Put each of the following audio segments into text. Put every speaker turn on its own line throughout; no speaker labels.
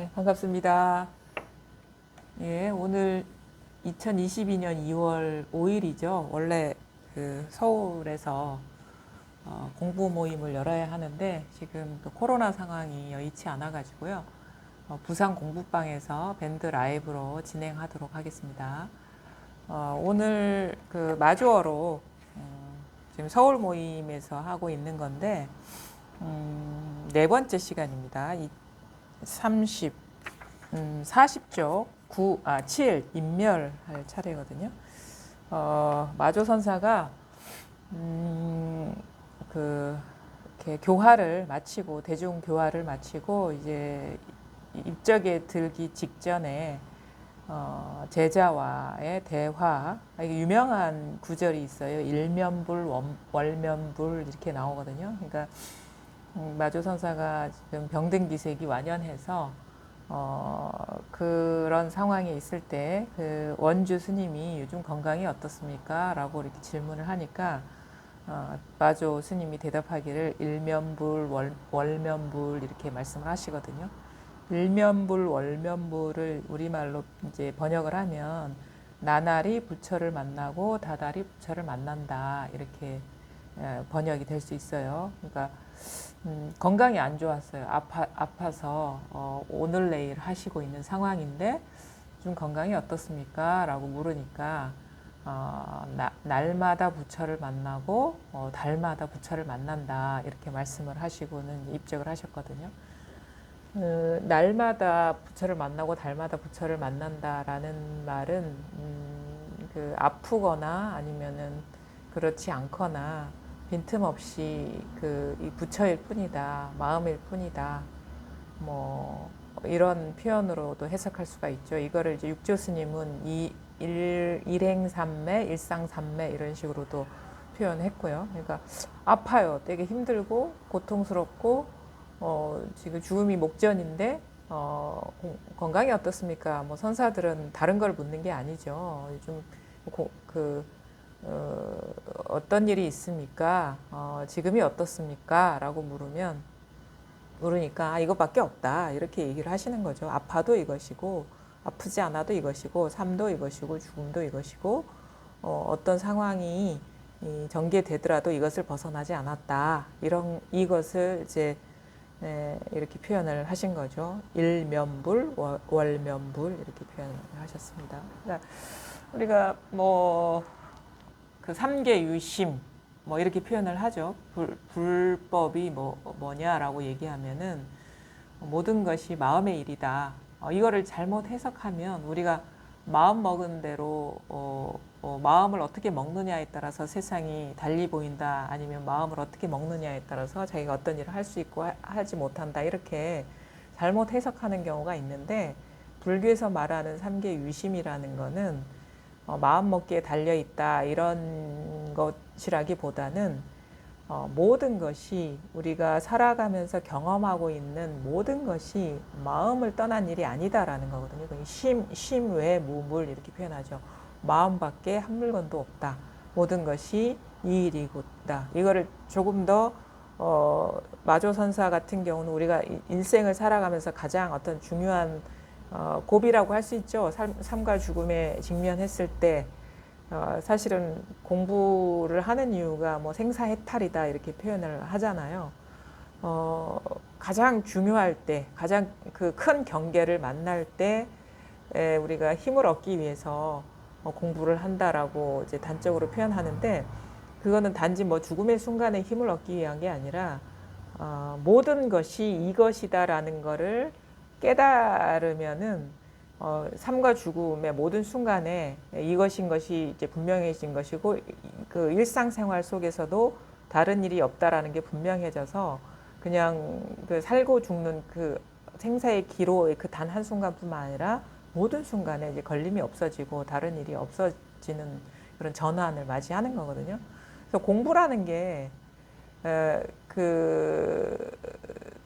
네, 반갑습니다. 예, 오늘 2022년 2월 5일이죠. 원래 그 서울에서 공부 모임을 열어야 하는데 지금 또 코로나 상황이 여의치 않아 가지고요. 부산 공부방에서 밴드 라이브로 진행하도록 하겠습니다. 오늘 그 마주어로 지금 서울 모임에서 하고 있는 건데 네 번째 시간입니다. 40쪽 7 인멸할 차례거든요. 마조선사가 그 이렇게 교화를 마치고 대중 교화를 마치고 이제 입적에 들기 직전에 제자와의 대화, 이게 유명한 구절이 있어요. 일면불 월면불 이렇게 나오거든요. 그러니까 마조선사가 지금 병든 기색이 완연해서 그런 상황에 있을 때 그 원주 스님이 요즘 건강이 어떻습니까? 라고 이렇게 질문을 하니까 마조 스님이 대답하기를 일면불 월면불 이렇게 말씀을 하시거든요. 일면불 월면불을 우리말로 이제 번역을 하면 나날이 부처를 만나고 다달이 부처를 만난다 이렇게 번역이 될 수 있어요. 그러니까 건강이 안 좋았어요. 아파서 오늘 내일 하시고 있는 상황인데 좀 건강이 어떻습니까? 라고 물으니까 날마다 부처를 만나고 달마다 부처를 만난다 이렇게 말씀을 하시고는 입적을 하셨거든요. 날마다 부처를 만나고 달마다 부처를 만난다라는 말은 그 아프거나 아니면은 그렇지 않거나 빈틈없이 이 부처일 뿐이다, 마음일 뿐이다, 뭐 이런 표현으로도 해석할 수가 있죠. 이거를 이제 육조 스님은 일행삼매, 일상삼매 이런 식으로도 표현했고요. 그러니까 아파요, 되게 힘들고 고통스럽고 지금 죽음이 목전인데 건강이 어떻습니까? 뭐 선사들은 다른 걸 묻는 게 아니죠. 요즘 어떤 일이 있습니까? 지금이 어떻습니까? 라고 물으니까 이것밖에 없다 이렇게 얘기를 하시는 거죠. 아파도 이것이고 아프지 않아도 이것이고 삶도 이것이고 죽음도 이것이고 어떤 상황이 전개되더라도 이것을 벗어나지 않았다. 이것을 이제 이렇게 표현을 하신 거죠. 일면불, 월면불 이렇게 표현을 하셨습니다. 그러니까 우리가 그 삼계 유심 뭐 이렇게 표현을 하죠. 불법이 뭐냐라고 얘기하면은 모든 것이 마음의 일이다. 이거를 잘못 해석하면 우리가 마음 먹은 대로 마음을 어떻게 먹느냐에 따라서 세상이 달리 보인다. 아니면 마음을 어떻게 먹느냐에 따라서 자기가 어떤 일을 할 수 있고 하지 못한다. 이렇게 잘못 해석하는 경우가 있는데 불교에서 말하는 삼계 유심이라는 거는 마음 먹기에 달려 있다 이런 것이라기보다는 모든 것이 우리가 살아가면서 경험하고 있는 모든 것이 마음을 떠난 일이 아니다라는 거거든요. 심 외 무물 이렇게 표현하죠. 마음밖에 한 물건도 없다. 모든 것이 이 일이다. 이거를 조금 더 마조선사 같은 경우는 우리가 일생을 살아가면서 가장 어떤 중요한 고비라고 할 수 있죠. 삶과 죽음에 직면했을 때 사실은 공부를 하는 이유가 뭐 생사해탈이다 이렇게 표현을 하잖아요. 가장 중요할 때, 가장 그 큰 경계를 만날 때 우리가 힘을 얻기 위해서 공부를 한다라고 이제 단적으로 표현하는데 그거는 단지 뭐 죽음의 순간에 힘을 얻기 위한 게 아니라 모든 것이 이것이다라는 거를 깨달으면은 삶과 죽음의 모든 순간에 이것인 것이 이제 분명해진 것이고 그 일상생활 속에서도 다른 일이 없다라는 게 분명해져서 그냥 그 살고 죽는 그 생사의 기로의 그 단 한 순간뿐만 아니라 모든 순간에 이제 걸림이 없어지고 다른 일이 없어지는 그런 전환을 맞이하는 거거든요. 그래서 공부라는 게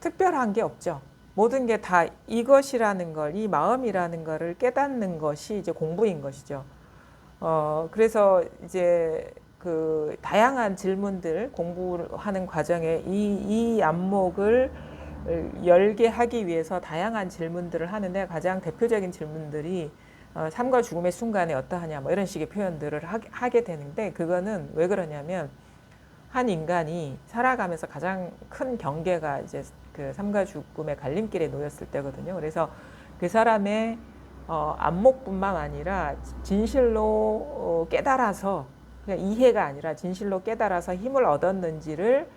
특별한 게 없죠. 모든 게 다 이것이라는 걸, 이 마음이라는 거를 깨닫는 것이 이제 공부인 것이죠. 그래서 이제 그 다양한 질문들 공부하는 과정에 이 안목을 열게 하기 위해서 다양한 질문들을 하는데 가장 대표적인 질문들이 삶과 죽음의 순간에 어떠하냐 뭐 이런 식의 표현들을 하게 되는데 그거는 왜 그러냐면 한 인간이 살아가면서 가장 큰 경계가 이제 그 삶과 죽음의 갈림길에 놓였을 때거든요. 그래서 그 사람의 안목뿐만 아니라 진실로 깨달아서 그냥 이해가 아니라 진실로 깨달아서 힘을 얻었는지를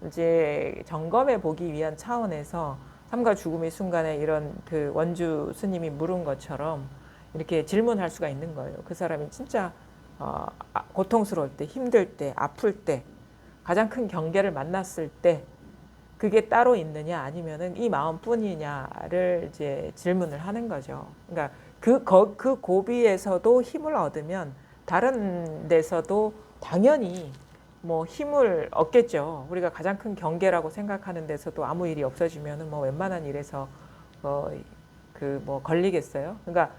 이제 점검해 보기 위한 차원에서 삶과 죽음의 순간에 이런 그 원주 스님이 물은 것처럼 이렇게 질문할 수가 있는 거예요. 그 사람이 진짜 고통스러울 때, 힘들 때, 아플 때, 가장 큰 경계를 만났을 때 그게 따로 있느냐 아니면은 이 마음뿐이냐를 이제 질문을 하는 거죠. 그러니까 그 고비에서도 힘을 얻으면 다른 데서도 당연히 뭐 힘을 얻겠죠. 우리가 가장 큰 경계라고 생각하는 데서도 아무 일이 없어지면은 뭐 웬만한 일에서 뭐 걸리겠어요. 그러니까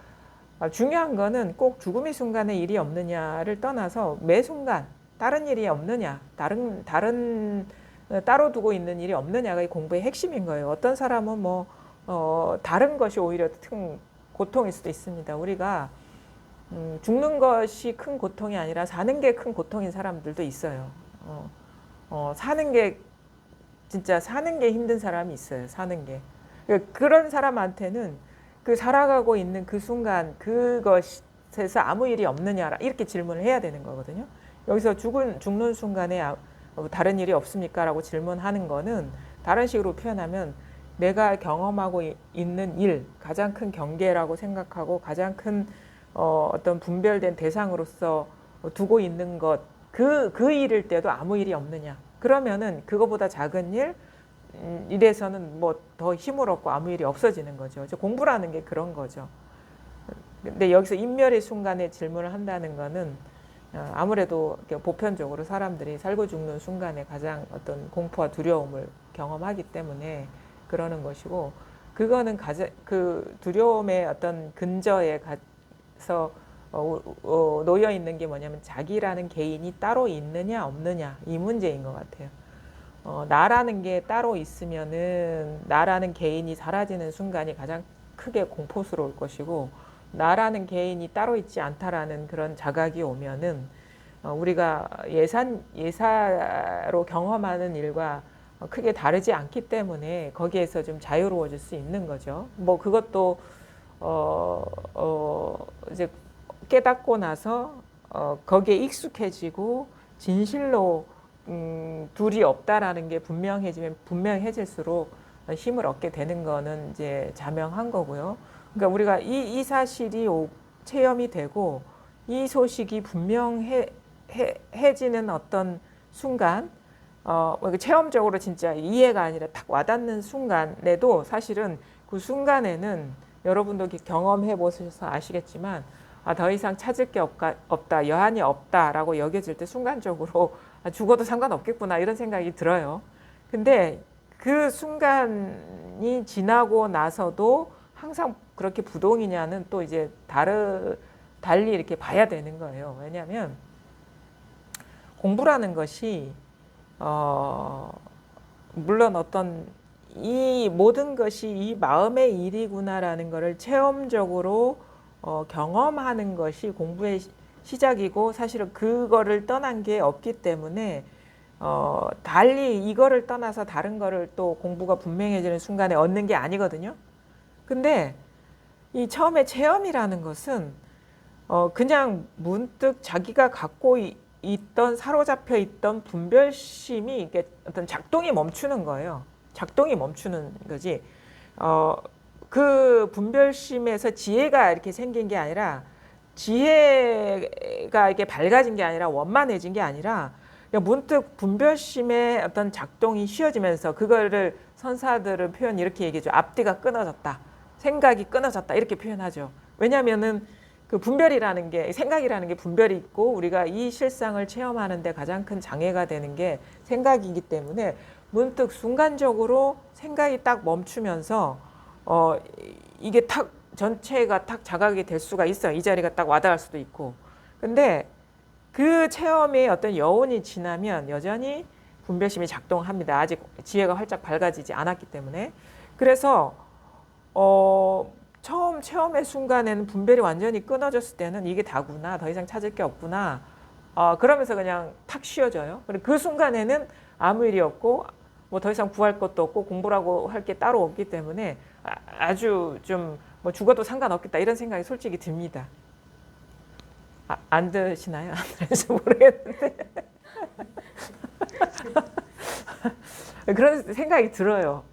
중요한 거는 꼭 죽음의 순간에 일이 없느냐를 떠나서 매 순간 다른 일이 없느냐, 다른 따로 두고 있는 일이 없느냐가 이 공부의 핵심인 거예요. 어떤 사람은 뭐 다른 것이 오히려 큰 고통일 수도 있습니다. 우리가 죽는 것이 큰 고통이 아니라 사는 게 큰 고통인 사람들도 있어요. 사는 게 진짜 사는 게 힘든 사람이 있어요. 사는 게. 그런 사람한테는 그 살아가고 있는 그 순간 그것에서 아무 일이 없느냐 이렇게 질문을 해야 되는 거거든요. 여기서 죽는 순간에 다른 일이 없습니까? 라고 질문하는 거는 다른 식으로 표현하면 내가 경험하고 있는 일, 가장 큰 경계라고 생각하고 가장 큰 어떤 분별된 대상으로서 두고 있는 것, 그 일일 때도 아무 일이 없느냐. 그러면은 그거보다 작은 일에서는 뭐 더 힘을 얻고 아무 일이 없어지는 거죠. 공부라는 게 그런 거죠. 근데 여기서 인멸의 순간에 질문을 한다는 거는 아무래도 보편적으로 사람들이 살고 죽는 순간에 가장 어떤 공포와 두려움을 경험하기 때문에 그러는 것이고 그거는 그 두려움의 어떤 근저에 가서 놓여 있는 게 뭐냐면 자기라는 개인이 따로 있느냐 없느냐 이 문제인 것 같아요. 나라는 게 따로 있으면은 나라는 개인이 사라지는 순간이 가장 크게 공포스러울 것이고 나라는 개인이 따로 있지 않다라는 그런 자각이 오면은 우리가 예사로 경험하는 일과 크게 다르지 않기 때문에 거기에서 좀 자유로워질 수 있는 거죠. 뭐 그것도 이제 깨닫고 나서 거기에 익숙해지고 진실로 둘이 없다라는 게 분명해질수록 힘을 얻게 되는 거는 이제 자명한 거고요. 그러니까 우리가 이 사실이 체험이 되고 이 소식이 분명해지는 어떤 순간, 체험적으로 진짜 이해가 아니라 딱 와닿는 순간에도 사실은 그 순간에는 여러분도 경험해 보셔서 아시겠지만 더 이상 찾을 게 없다, 여한이 없다라고 여겨질 때 순간적으로 죽어도 상관없겠구나 이런 생각이 들어요. 근데 그 순간이 지나고 나서도 항상 그렇게 부동이냐는 또 이제 달리 이렇게 봐야 되는 거예요. 왜냐하면 공부라는 것이 물론 어떤 이 모든 것이 이 마음의 일이구나라는 것을 체험적으로 경험하는 것이 공부의 시작이고 사실은 그거를 떠난 게 없기 때문에 달리 이거를 떠나서 다른 거를 또 공부가 분명해지는 순간에 얻는 게 아니거든요. 근데 이 처음에 체험이라는 것은 그냥 문득 자기가 갖고 있던 사로잡혀 있던 분별심이 이게 어떤 작동이 멈추는 거예요. 작동이 멈추는 거지. 그 분별심에서 지혜가 이렇게 생긴 게 아니라 지혜가 이렇게 밝아진 게 아니라 원만해진 게 아니라 문득 분별심의 어떤 작동이 쉬어지면서 그거를 선사들은 표현 이렇게 얘기하죠. 앞뒤가 끊어졌다. 생각이 끊어졌다. 이렇게 표현하죠. 왜냐하면은 그 분별이라는 게 생각이라는 게 분별이 있고 우리가 이 실상을 체험하는 데 가장 큰 장애가 되는 게 생각이기 때문에 문득 순간적으로 생각이 딱 멈추면서 이게 탁 전체가 탁 자각이 될 수가 있어요. 이 자리가 딱 와닿을 수도 있고. 근데 그 체험의 어떤 여운이 지나면 여전히 분별심이 작동합니다. 아직 지혜가 활짝 밝아지지 않았기 때문에. 그래서 처음 체험의 순간에는 분별이 완전히 끊어졌을 때는 이게 다구나, 더 이상 찾을 게 없구나, 그러면서 그냥 탁 쉬어져요. 그리고 그 순간에는 아무 일이 없고 뭐 더 이상 구할 것도 없고 공부라고 할 게 따로 없기 때문에 아주 좀 뭐 죽어도 상관없겠다 이런 생각이 솔직히 듭니다. 안 드시나요? 안 들으시는지 모르겠는데 그런 생각이 들어요.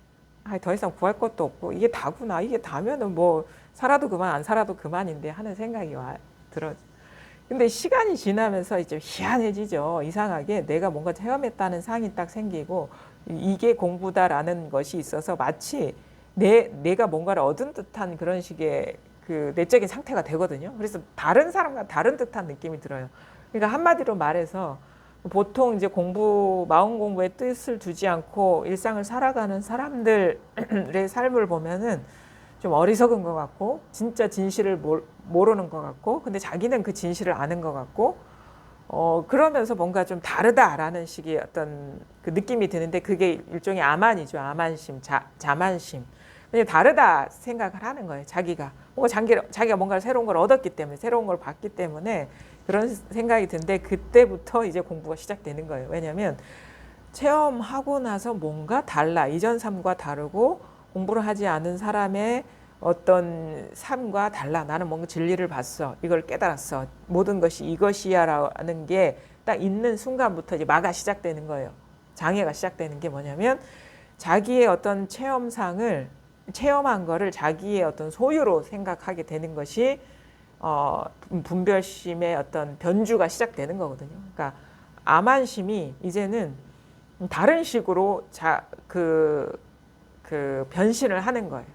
더 이상 구할 것도 없고 이게 다구나. 이게 다면은 뭐 살아도 그만 안 살아도 그만인데 하는 생각이 들어요. 근데 시간이 지나면서 이제 희한해지죠. 이상하게 내가 뭔가 체험했다는 상이 딱 생기고 이게 공부다라는 것이 있어서 마치 내가 뭔가를 얻은 듯한 그런 식의 그 내적인 상태가 되거든요. 그래서 다른 사람과 다른 듯한 느낌이 들어요. 그러니까 한마디로 말해서 보통 이제 마음 공부에 뜻을 두지 않고 일상을 살아가는 사람들의 삶을 보면은 좀 어리석은 것 같고 진짜 진실을 모르는 것 같고 근데 자기는 그 진실을 아는 것 같고 그러면서 뭔가 좀 다르다라는 식의 어떤 그 느낌이 드는데 그게 일종의 아만이죠. 아만심, 자만심. 그냥 다르다 생각을 하는 거예요. 자기가 뭔가 새로운 걸 얻었기 때문에 새로운 걸 봤기 때문에 그런 생각이 드는데 그때부터 이제 공부가 시작되는 거예요. 왜냐하면 체험하고 나서 뭔가 달라. 이전 삶과 다르고 공부를 하지 않은 사람의 어떤 삶과 달라. 나는 뭔가 진리를 봤어. 이걸 깨달았어. 모든 것이 이것이야라는 게 딱 있는 순간부터 이제 마가 시작되는 거예요. 장애가 시작되는 게 뭐냐면 자기의 어떤 체험한 거를 자기의 어떤 소유로 생각하게 되는 것이 분별심의 어떤 변주가 시작되는 거거든요. 그러니까 아만심이 이제는 다른 식으로 그 변신을 하는 거예요.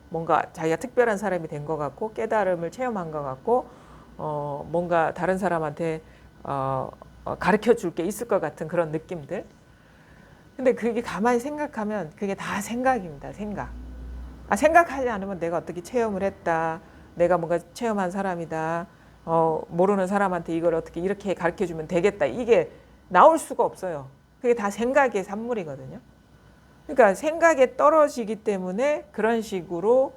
뭔가 자기가 특별한 사람이 된 것 같고 깨달음을 체험한 것 같고 뭔가 다른 사람한테 가르쳐 줄 게 있을 것 같은 그런 느낌들. 근데 그게 가만히 생각하면 그게 다 생각입니다. 생각하지 않으면 내가 어떻게 체험을 했다. 내가 뭔가 체험한 사람이다. 모르는 사람한테 이걸 어떻게 이렇게 가르쳐 주면 되겠다. 이게 나올 수가 없어요. 그게 다 생각의 산물이거든요. 그러니까 생각에 떨어지기 때문에 그런 식으로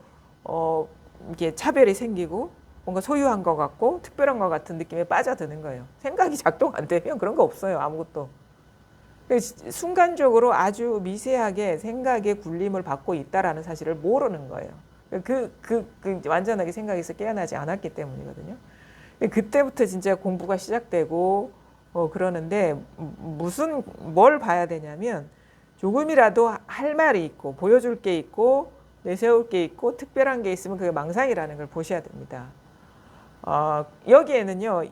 이게 차별이 생기고 뭔가 소유한 것 같고 특별한 것 같은 느낌에 빠져드는 거예요. 생각이 작동 안 되면 그런 거 없어요. 아무것도. 순간적으로 아주 미세하게 생각의 굴림을 받고 있다라는 사실을 모르는 거예요. 완전하게 생각에서 깨어나지 않았기 때문이거든요. 그때부터 진짜 공부가 시작되고 그러는데 뭘 봐야 되냐면 조금이라도 할 말이 있고 보여줄 게 있고 내세울 게 있고 특별한 게 있으면 그게 망상이라는 걸 보셔야 됩니다. 여기에는요,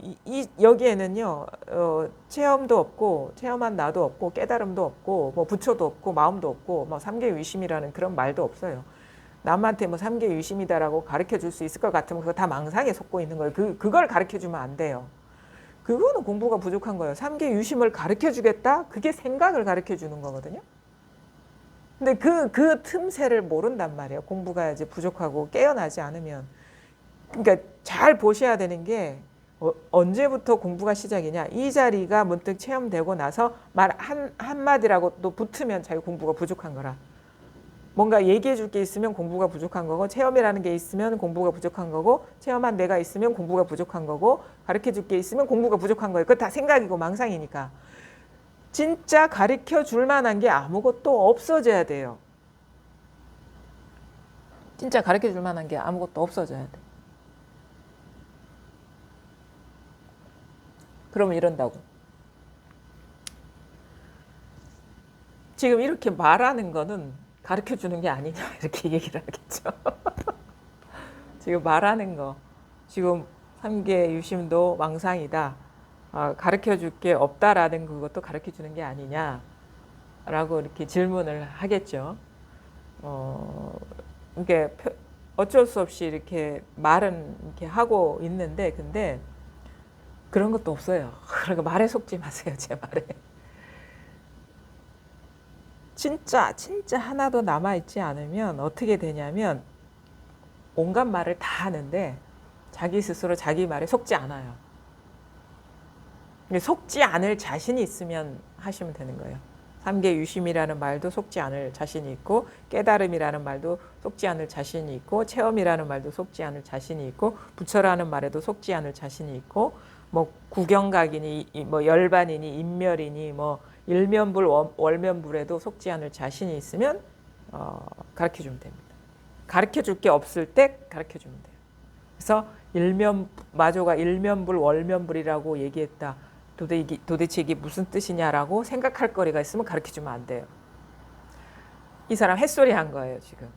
체험도 없고, 체험한 나도 없고, 깨달음도 없고, 뭐 부처도 없고, 마음도 없고, 뭐 삼계유심이라는 그런 말도 없어요. 남한테 뭐 삼계유심이다라고 가르쳐 줄 수 있을 것 같으면 그거 다 망상에 속고 있는 거예요. 그걸 가르쳐 주면 안 돼요. 그거는 공부가 부족한 거예요. 삼계유심을 가르쳐 주겠다? 그게 생각을 가르쳐 주는 거거든요. 근데 그 틈새를 모른단 말이에요. 공부가 이제 부족하고 깨어나지 않으면. 그러니까 잘 보셔야 되는 게 언제부터 공부가 시작이냐. 이 자리가 문득 체험되고 나서 말 한마디라고 또 붙으면 자기 공부가 부족한 거라. 뭔가 얘기해 줄 게 있으면 공부가 부족한 거고 체험이라는 게 있으면 공부가 부족한 거고 체험한 내가 있으면 공부가 부족한 거고 가르쳐 줄 게 있으면 공부가 부족한 거예요. 그거 다 생각이고 망상이니까. 진짜 가르쳐 줄 만한 게 아무것도 없어져야 돼요. 진짜 가르쳐 줄 만한 게 아무것도 없어져야 돼. 그러면 이런다고. 지금 이렇게 말하는 거는 가르쳐 주는 게 아니냐 이렇게 얘기를 하겠죠. 지금 말하는 거. 지금 삼계유심도 망상이다. 가르쳐 줄 게 없다라는 그것도 가르쳐 주는 게 아니냐라고 이렇게 질문을 하겠죠. 이게 어쩔 수 없이 이렇게 말은 이렇게 하고 있는데 근데 그런 것도 없어요. 그러니까 말에 속지 마세요. 제 말에. 진짜 하나도 남아있지 않으면 어떻게 되냐면 온갖 말을 다 하는데 자기 스스로 자기 말에 속지 않아요. 속지 않을 자신이 있으면 하시면 되는 거예요. 삼계 유심이라는 말도 속지 않을 자신이 있고, 깨달음이라는 말도 속지 않을 자신이 있고, 체험이라는 말도 속지 않을 자신이 있고, 부처라는 말에도 속지 않을 자신이 있고, 뭐 구경각이니 뭐 열반이니 인멸이니 뭐 일면불 월면불에도 속지 않을 자신이 있으면 가르쳐 주면 됩니다. 가르쳐 줄 게 없을 때 가르쳐 주면 돼요. 그래서 마조가 일면불 월면불이라고 얘기했다. 도대체 이게 무슨 뜻이냐라고 생각할 거리가 있으면 가르쳐주면 안 돼요. 이 사람 햇소리 한 거예요, 지금.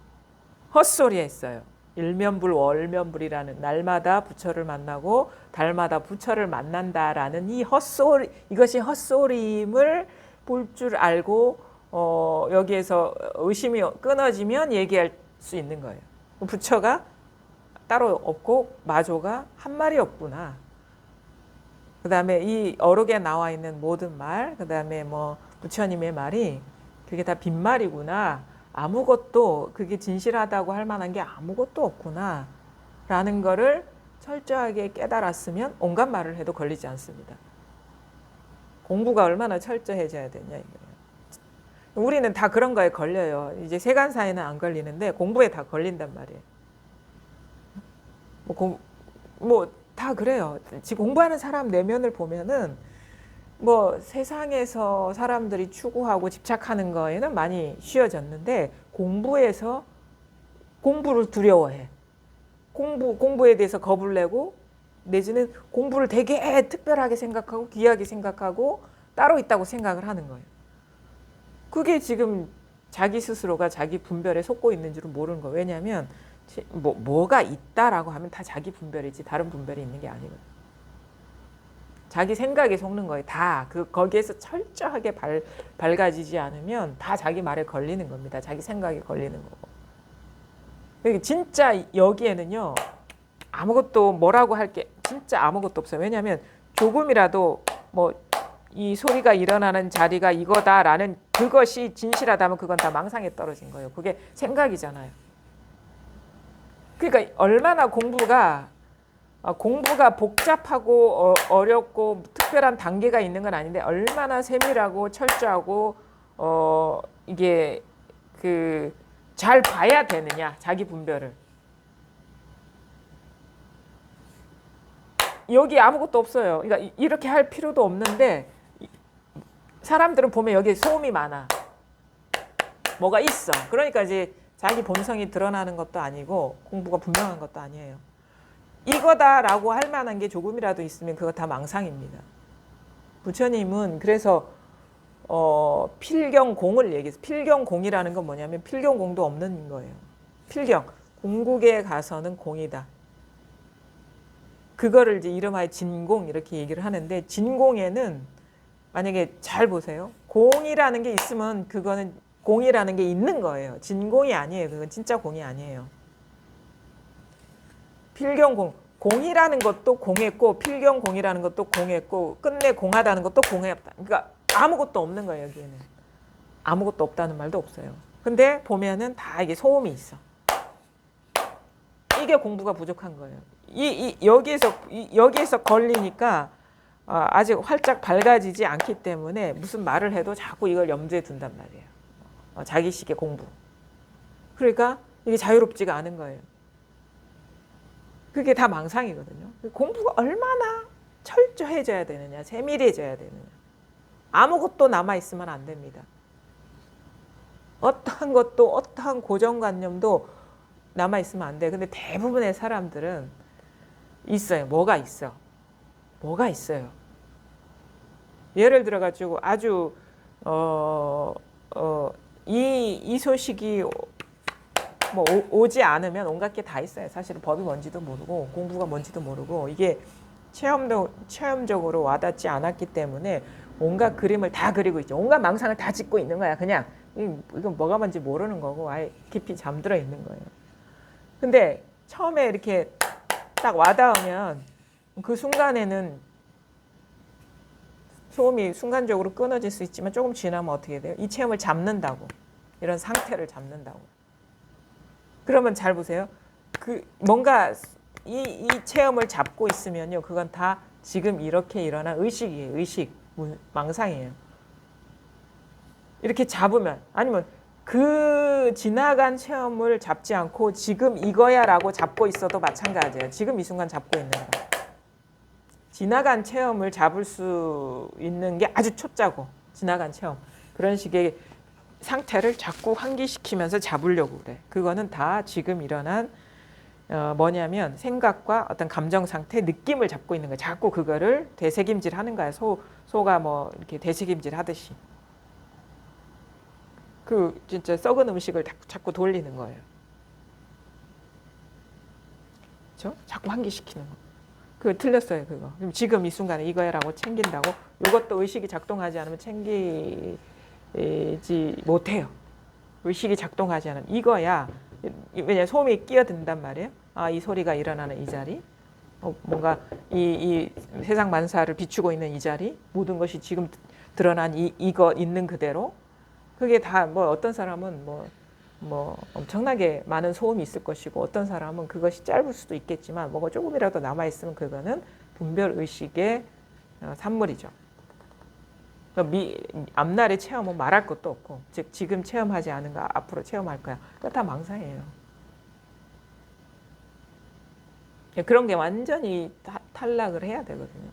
헛소리 했어요. 일면불 월면불이라는 날마다 부처를 만나고 달마다 부처를 만난다라는 이 헛소리, 이것이 헛소리임을 볼 줄 알고 여기에서 의심이 끊어지면 얘기할 수 있는 거예요. 부처가 따로 없고 마조가 한 말이 없구나. 그 다음에 이 어록에 나와 있는 모든 말, 그 다음에 뭐 부처님의 말이 그게 다 빈말이구나. 아무것도 그게 진실하다고 할 만한 게 아무것도 없구나. 라는 거를 철저하게 깨달았으면 온갖 말을 해도 걸리지 않습니다. 공부가 얼마나 철저해져야 되냐 이거예요. 우리는 다 그런 거에 걸려요. 이제 세간사에는 안 걸리는데 공부에 다 걸린단 말이에요. 다 그래요. 지금 공부하는 사람 내면을 보면은 뭐 세상에서 사람들이 추구하고 집착하는 거에는 많이 쉬워졌는데 공부에서 공부를 두려워해. 공부에 대해서 겁을 내고 내지는 공부를 되게 특별하게 생각하고 귀하게 생각하고 따로 있다고 생각을 하는 거예요. 그게 지금 자기 스스로가 자기 분별에 속고 있는 줄은 모르는 거예요. 왜냐하면 뭐가 있다라고 하면 다 자기 분별이지 다른 분별이 있는 게 아니거든요. 자기 생각에 속는 거예요. 다 거기에서 철저하게 밝아지지 않으면 다 자기 말에 걸리는 겁니다. 자기 생각에 걸리는 거고. 진짜 여기에는요 아무것도 뭐라고 할 게 진짜 아무것도 없어요. 왜냐하면 조금이라도 뭐 이 소리가 일어나는 자리가 이거다라는 그것이 진실하다면 그건 다 망상에 떨어진 거예요. 그게 생각이잖아요. 그러니까 얼마나 공부가 복잡하고 어렵고 특별한 단계가 있는 건 아닌데 얼마나 세밀하고 철저하고 이게 잘 봐야 되느냐 자기 분별을. 여기 아무것도 없어요. 그러니까 이렇게 할 필요도 없는데 사람들은 보면 여기에 소음이 많아. 뭐가 있어. 그러니까 이제 자기 본성이 드러나는 것도 아니고 공부가 분명한 것도 아니에요. 이거다라고 할 만한 게 조금이라도 있으면 그거 다 망상입니다. 부처님은 그래서 필경공을 얘기해서 필경공이라는 건 뭐냐면 필경공도 없는 거예요. 필경, 궁극에 가서는 공이다. 그거를 이제 이름하여 진공 이렇게 얘기를 하는데 진공에는 만약에 잘 보세요. 공이라는 게 있으면 그거는 공이라는 게 있는 거예요. 진공이 아니에요. 그건 진짜 공이 아니에요. 필경공, 공이라는 것도 공했고 필경공이라는 것도 공했고 끝내 공하다는 것도 공했다. 그러니까 아무것도 없는 거예요. 여기에는. 아무것도 없다는 말도 없어요. 근데 보면은 다 이게 소음이 있어. 이게 공부가 부족한 거예요. 여기에서 걸리니까 아직 활짝 밝아지지 않기 때문에 무슨 말을 해도 자꾸 이걸 염두에 둔단 말이에요. 자기식의 공부. 그러니까 이게 자유롭지가 않은 거예요. 그게 다 망상이거든요. 공부가 얼마나 철저해져야 되느냐, 세밀해져야 되느냐. 아무것도 남아있으면 안 됩니다. 어떠한 것도, 어떠한 고정관념도 남아있으면 안 돼요. 근데 대부분의 사람들은 있어요. 뭐가 있어. 뭐가 있어요. 예를 들어가지고 아주 이 소식이 뭐 오지 않으면 온갖 게 다 있어요. 사실은 법이 뭔지도 모르고 공부가 뭔지도 모르고 이게 체험적으로 와닿지 않았기 때문에 온갖 그림을 다 그리고 있죠. 온갖 망상을 다 짓고 있는 거야. 그냥 이건 뭐가 뭔지 모르는 거고 아예 깊이 잠들어 있는 거예요. 근데 처음에 이렇게 딱 와닿으면 그 순간에는 소음이 순간적으로 끊어질 수 있지만 조금 지나면 어떻게 돼요? 이 체험을 잡는다고. 이런 상태를 잡는다고. 그러면 잘 보세요. 뭔가 이 체험을 잡고 있으면요. 그건 다 지금 이렇게 일어난 의식이에요. 의식, 망상이에요. 이렇게 잡으면 아니면 그 지나간 체험을 잡지 않고 지금 이거야 라고 잡고 있어도 마찬가지예요. 지금 이 순간 잡고 있는 거. 지나간 체험을 잡을 수 있는 게 아주 초짜고 지나간 체험. 그런 식의 상태를 자꾸 환기시키면서 잡으려고 그래. 그거는 다 지금 일어난 뭐냐면 생각과 어떤 감정 상태, 느낌을 잡고 있는 거야. 자꾸 그거를 되새김질 하는 거야. 소가 뭐 이렇게 되새김질 하듯이. 그 진짜 썩은 음식을 자꾸 돌리는 거예요. 그렇죠? 자꾸 환기시키는 거. 그거 틀렸어요, 그거. 지금 이 순간에 이거야라고 챙긴다고 이것도 의식이 작동하지 않으면 챙기지 못해요. 의식이 작동하지 않으면 이거야. 왜냐 소음이 끼어든단 말이에요. 아, 이 소리가 일어나는 이 자리, 뭔가 이 세상 만사를 비추고 있는 이 자리, 모든 것이 지금 드러난 이거 있는 그대로. 그게 다 뭐 어떤 사람은 뭐 엄청나게 많은 소음이 있을 것이고 어떤 사람은 그것이 짧을 수도 있겠지만 뭐가 조금이라도 남아 있으면 그거는 분별 의식의 산물이죠. 앞날의 체험은 말할 것도 없고 즉 지금 체험하지 않은 거 앞으로 체험할 거야. 그거 다 망상이에요. 그런 게 완전히 탈락을 해야 되거든요.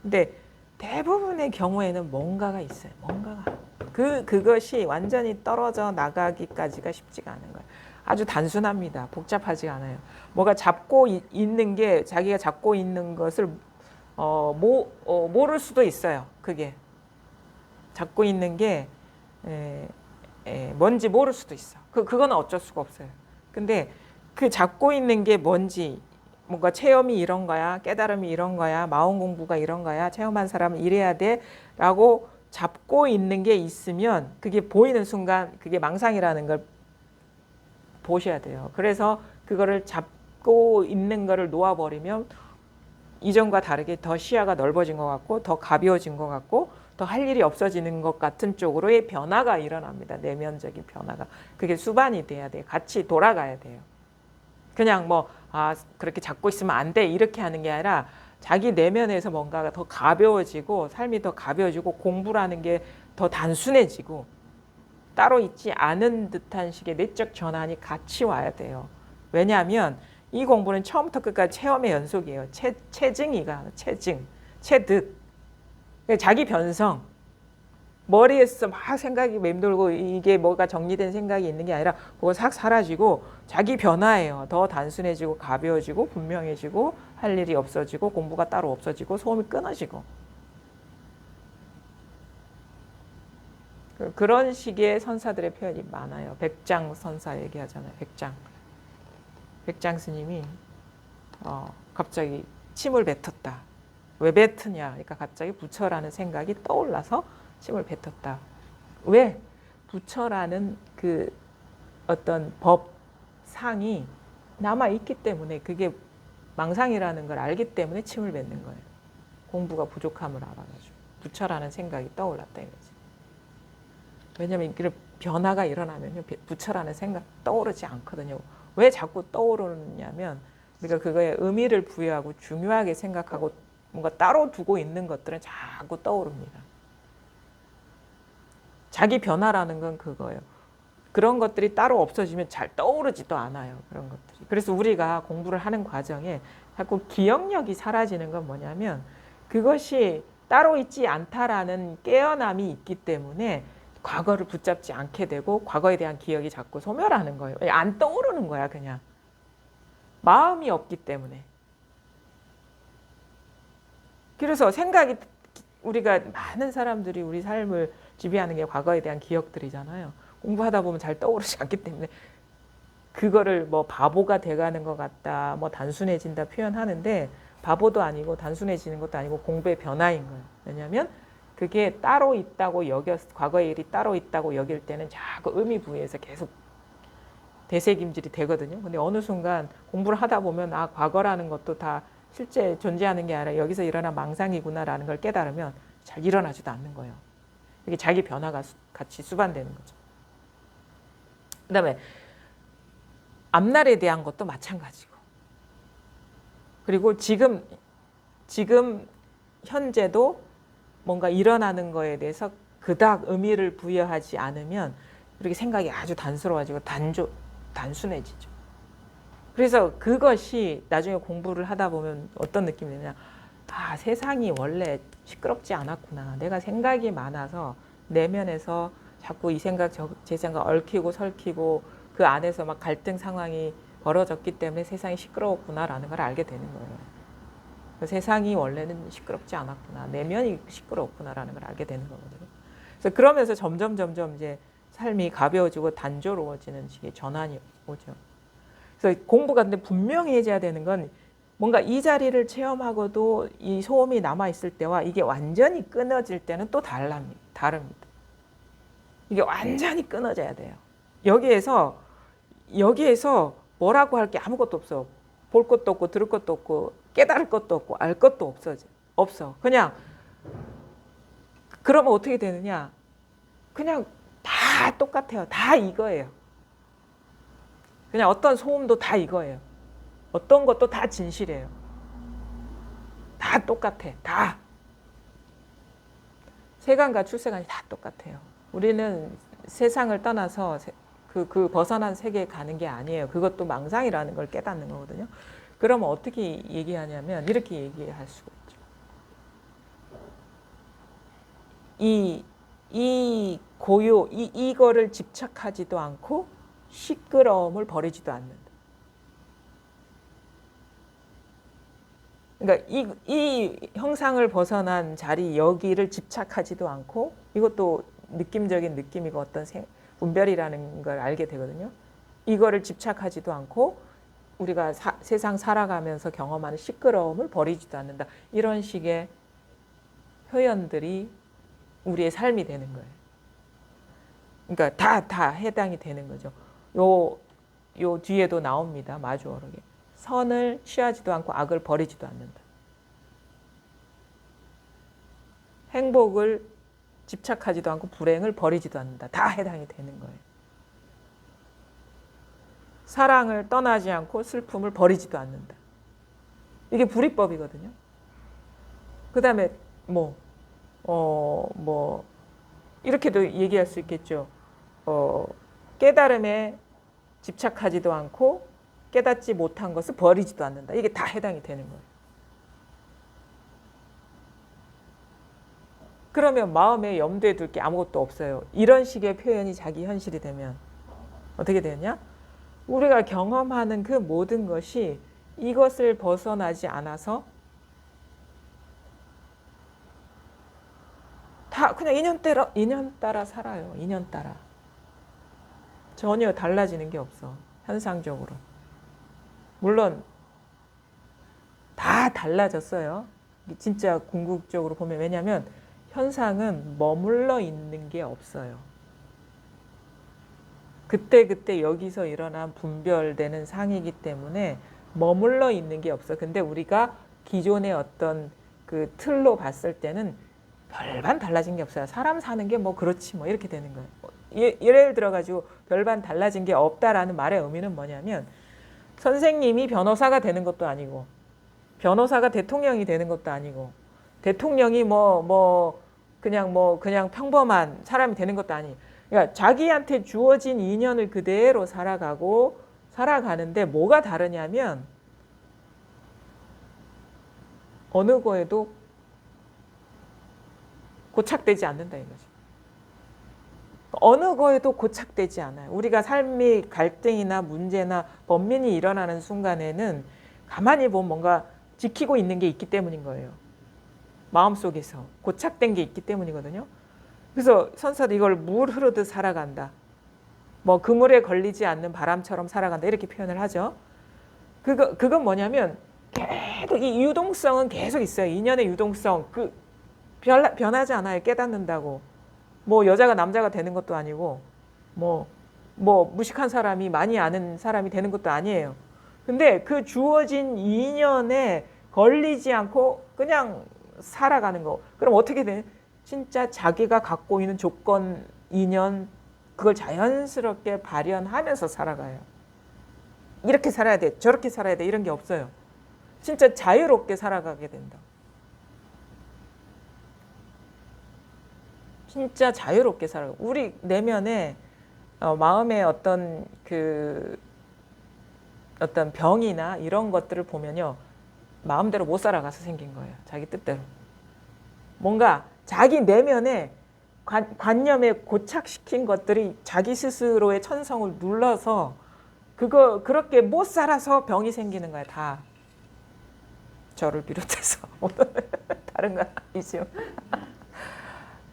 근데 대부분의 경우에는 뭔가가 있어요. 뭔가가. 그것이 완전히 떨어져 나가기까지가 쉽지가 않은 거예요. 아주 단순합니다. 복잡하지 않아요. 뭐가 잡고 있는 게 자기가 잡고 있는 것을 모를 수도 있어요. 그게 잡고 있는 게 뭔지 모를 수도 있어. 그건 어쩔 수가 없어요. 근데 그 잡고 있는 게 뭔지 뭔가 체험이 이런 거야, 깨달음이 이런 거야, 마음 공부가 이런 거야, 체험한 사람은 이래야 돼 라고 잡고 있는 게 있으면 그게 보이는 순간 그게 망상이라는 걸 보셔야 돼요. 그래서 그거를 잡고 있는 거를 놓아버리면 이전과 다르게 더 시야가 넓어진 것 같고 더 가벼워진 것 같고 더 할 일이 없어지는 것 같은 쪽으로의 변화가 일어납니다. 내면적인 변화가. 그게 수반이 돼야 돼요. 같이 돌아가야 돼요. 그냥 그렇게 잡고 있으면 안 돼 이렇게 하는 게 아니라 자기 내면에서 뭔가가 더 가벼워지고 삶이 더 가벼워지고 공부라는 게 더 단순해지고 따로 있지 않은 듯한 식의 내적 전환이 같이 와야 돼요. 왜냐하면 이 공부는 처음부터 끝까지 체험의 연속이에요. 체증이가 체증, 체득. 자기 변성. 머리에서 막 생각이 맴돌고 이게 뭐가 정리된 생각이 있는 게 아니라 그거 싹 사라지고 자기 변화예요. 더 단순해지고 가벼워지고 분명해지고 할 일이 없어지고 공부가 따로 없어지고 소음이 끊어지고 그런 식의 선사들의 표현이 많아요. 백장 선사 얘기하잖아요. 백장 스님이 갑자기 침을 뱉었다. 왜 뱉으냐? 그러니까 갑자기 부처라는 생각이 떠올라서 침을 뱉었다. 왜? 부처라는 그 어떤 법상이 남아있기 때문에 그게 망상이라는 걸 알기 때문에 침을 뱉는 거예요. 공부가 부족함을 알아가지고. 부처라는 생각이 떠올랐다 이거지. 왜냐하면 그 변화가 일어나면 부처라는 생각 떠오르지 않거든요. 왜 자꾸 떠오르냐면 우리가 그거에 의미를 부여하고 중요하게 생각하고 뭔가 따로 두고 있는 것들은 자꾸 떠오릅니다. 자기 변화라는 건 그거예요. 그런 것들이 따로 없어지면 잘 떠오르지도 않아요. 그런 것들이. 그래서 우리가 공부를 하는 과정에 자꾸 기억력이 사라지는 건 뭐냐면 그것이 따로 있지 않다라는 깨어남이 있기 때문에 과거를 붙잡지 않게 되고 과거에 대한 기억이 자꾸 소멸하는 거예요. 안 떠오르는 거야 그냥. 마음이 없기 때문에. 그래서 생각이 우리가 많은 사람들이 우리 삶을 지배하는 게 과거에 대한 기억들이잖아요. 공부하다 보면 잘 떠오르지 않기 때문에 그거를 뭐 바보가 돼가는 것 같다, 뭐 단순해진다 표현하는데 바보도 아니고 단순해지는 것도 아니고 공부의 변화인 거예요. 왜냐하면 그게 따로 있다고 과거의 일이 따로 있다고 여길 때는 자꾸 의미 부여해서 계속 되새김질이 되거든요. 근데 어느 순간 공부를 하다 보면 과거라는 것도 다 실제 존재하는 게 아니라 여기서 일어난 망상이구나라는 걸 깨달으면 잘 일어나지도 않는 거예요. 이게 자기 변화가 같이 수반되는 거죠. 그 다음에 앞날에 대한 것도 마찬가지고 그리고 지금 현재도 뭔가 일어나는 거에 대해서 그닥 의미를 부여하지 않으면 이렇게 생각이 아주 단순해지고 단순해지죠. 그래서 그것이 나중에 공부를 하다 보면 어떤 느낌이 드냐. 아, 세상이 원래 시끄럽지 않았구나. 내가 생각이 많아서 내면에서 자꾸 이 생각 제 생각 얽히고 설키고 그 안에서 막 갈등 상황이 벌어졌기 때문에 세상이 시끄러웠구나라는 걸 알게 되는 거예요. 세상이 원래는 시끄럽지 않았구나. 내면이 시끄럽구나라는 걸 알게 되는 거거든요. 그래서 그러면서 점점 이제 삶이 가벼워지고 단조로워지는 식의 전환이 오죠. 그래서 공부가 근데 분명히 해줘야 되는 건 뭔가 이 자리를 체험하고도 이 소음이 남아있을 때와 이게 완전히 끊어질 때는 또 다릅니다. 이게 완전히 끊어져야 돼요. 여기에서 뭐라고 할 게 아무것도 없어. 볼 것도 없고 들을 것도 없고 깨달을 것도 없고 알 것도 없어. 그냥 그러면 어떻게 되느냐? 그냥 다 똑같아요. 다 이거예요. 그냥 어떤 소음도 다 이거예요. 어떤 것도 다 진실이에요. 다 똑같아. 다. 세간과 출세간이 다 똑같아요. 우리는 세상을 떠나서 그 벗어난 세계에 가는 게 아니에요. 그것도 망상이라는 걸 깨닫는 거거든요. 그러면 어떻게 얘기하냐면 이렇게 얘기할 수가 있죠. 이 고요, 이거를 집착하지도 않고 시끄러움을 버리지도 않는다. 그러니까 이 형상을 벗어난 자리 여기를 집착하지도 않고 이것도 느낌적인 느낌이고 어떤 분별이라는 걸 알게 되거든요. 이거를 집착하지도 않고 우리가 세상 살아가면서 경험하는 시끄러움을 버리지도 않는다. 이런 식의 표현들이 우리의 삶이 되는 거예요. 그러니까 다 해당이 되는 거죠. 요 뒤에도 나옵니다. 마주어록에. 선을 취하지도 않고 악을 버리지도 않는다. 행복을 집착하지도 않고 불행을 버리지도 않는다. 다 해당이 되는 거예요. 사랑을 떠나지 않고 슬픔을 버리지도 않는다. 이게 불이법이거든요. 그 다음에 이렇게도 얘기할 수 있겠죠. 깨달음에 집착하지도 않고 깨닫지 못한 것을 버리지도 않는다. 이게 다 해당이 되는 거예요. 그러면 마음에 염두에 둘 게 아무것도 없어요. 이런 식의 표현이 자기 현실이 되면 어떻게 되냐? 우리가 경험하는 그 모든 것이 이것을 벗어나지 않아서 다 그냥 인연 따라 살아요. 인연 따라. 전혀 달라지는 게 없어. 현상적으로. 물론 다 달라졌어요. 진짜 궁극적으로 보면. 왜냐하면 현상은 머물러 있는 게 없어요. 그때 여기서 일어난 분별되는 상이기 때문에 머물러 있는 게 없어. 근데 우리가 기존의 어떤 그 틀로 봤을 때는 별반 달라진 게 없어요. 사람 사는 게 뭐 그렇지 뭐 이렇게 되는 거예요. 예를 들어가지고 별반 달라진 게 없다라는 말의 의미는 뭐냐면 선생님이 변호사가 되는 것도 아니고 변호사가 대통령이 되는 것도 아니고 대통령이 그냥 평범한 사람이 되는 것도 아니에요. 그러니까 자기한테 주어진 인연을 그대로 살아가는데 뭐가 다르냐면 어느 거에도 고착되지 않는다 이거죠. 어느 거에도 고착되지 않아요. 우리가 삶의 갈등이나 문제나 번민이 일어나는 순간에는 가만히 보면 뭔가 지키고 있는 게 있기 때문인 거예요. 마음속에서 고착된 게 있기 때문이거든요. 그래서 선사도 이걸 물 흐르듯 살아간다. 그물에 걸리지 않는 바람처럼 살아간다. 이렇게 표현을 하죠. 그건 뭐냐면 계속 이 유동성은 계속 있어요. 인연의 유동성. 변하지 않아요. 깨닫는다고. 여자가 남자가 되는 것도 아니고 무식한 사람이 많이 아는 사람이 되는 것도 아니에요. 근데 그 주어진 인연에 걸리지 않고 그냥 살아가는 거. 그럼 어떻게 돼? 진짜 자기가 갖고 있는 조건, 인연 그걸 자연스럽게 발현하면서 살아가요. 이렇게 살아야 돼. 저렇게 살아야 돼. 이런 게 없어요. 진짜 자유롭게 살아가게 된다. 진짜 자유롭게 살아요. 우리 내면에 마음의 어떤 병이나 이런 것들을 보면요, 마음대로 못 살아가서 생긴 거예요. 자기 뜻대로. 뭔가 자기 내면에 관념에 고착시킨 것들이 자기 스스로의 천성을 눌러서 그렇게 못 살아서 병이 생기는 거야. 다 저를 비롯해서 다른 건 아니죠.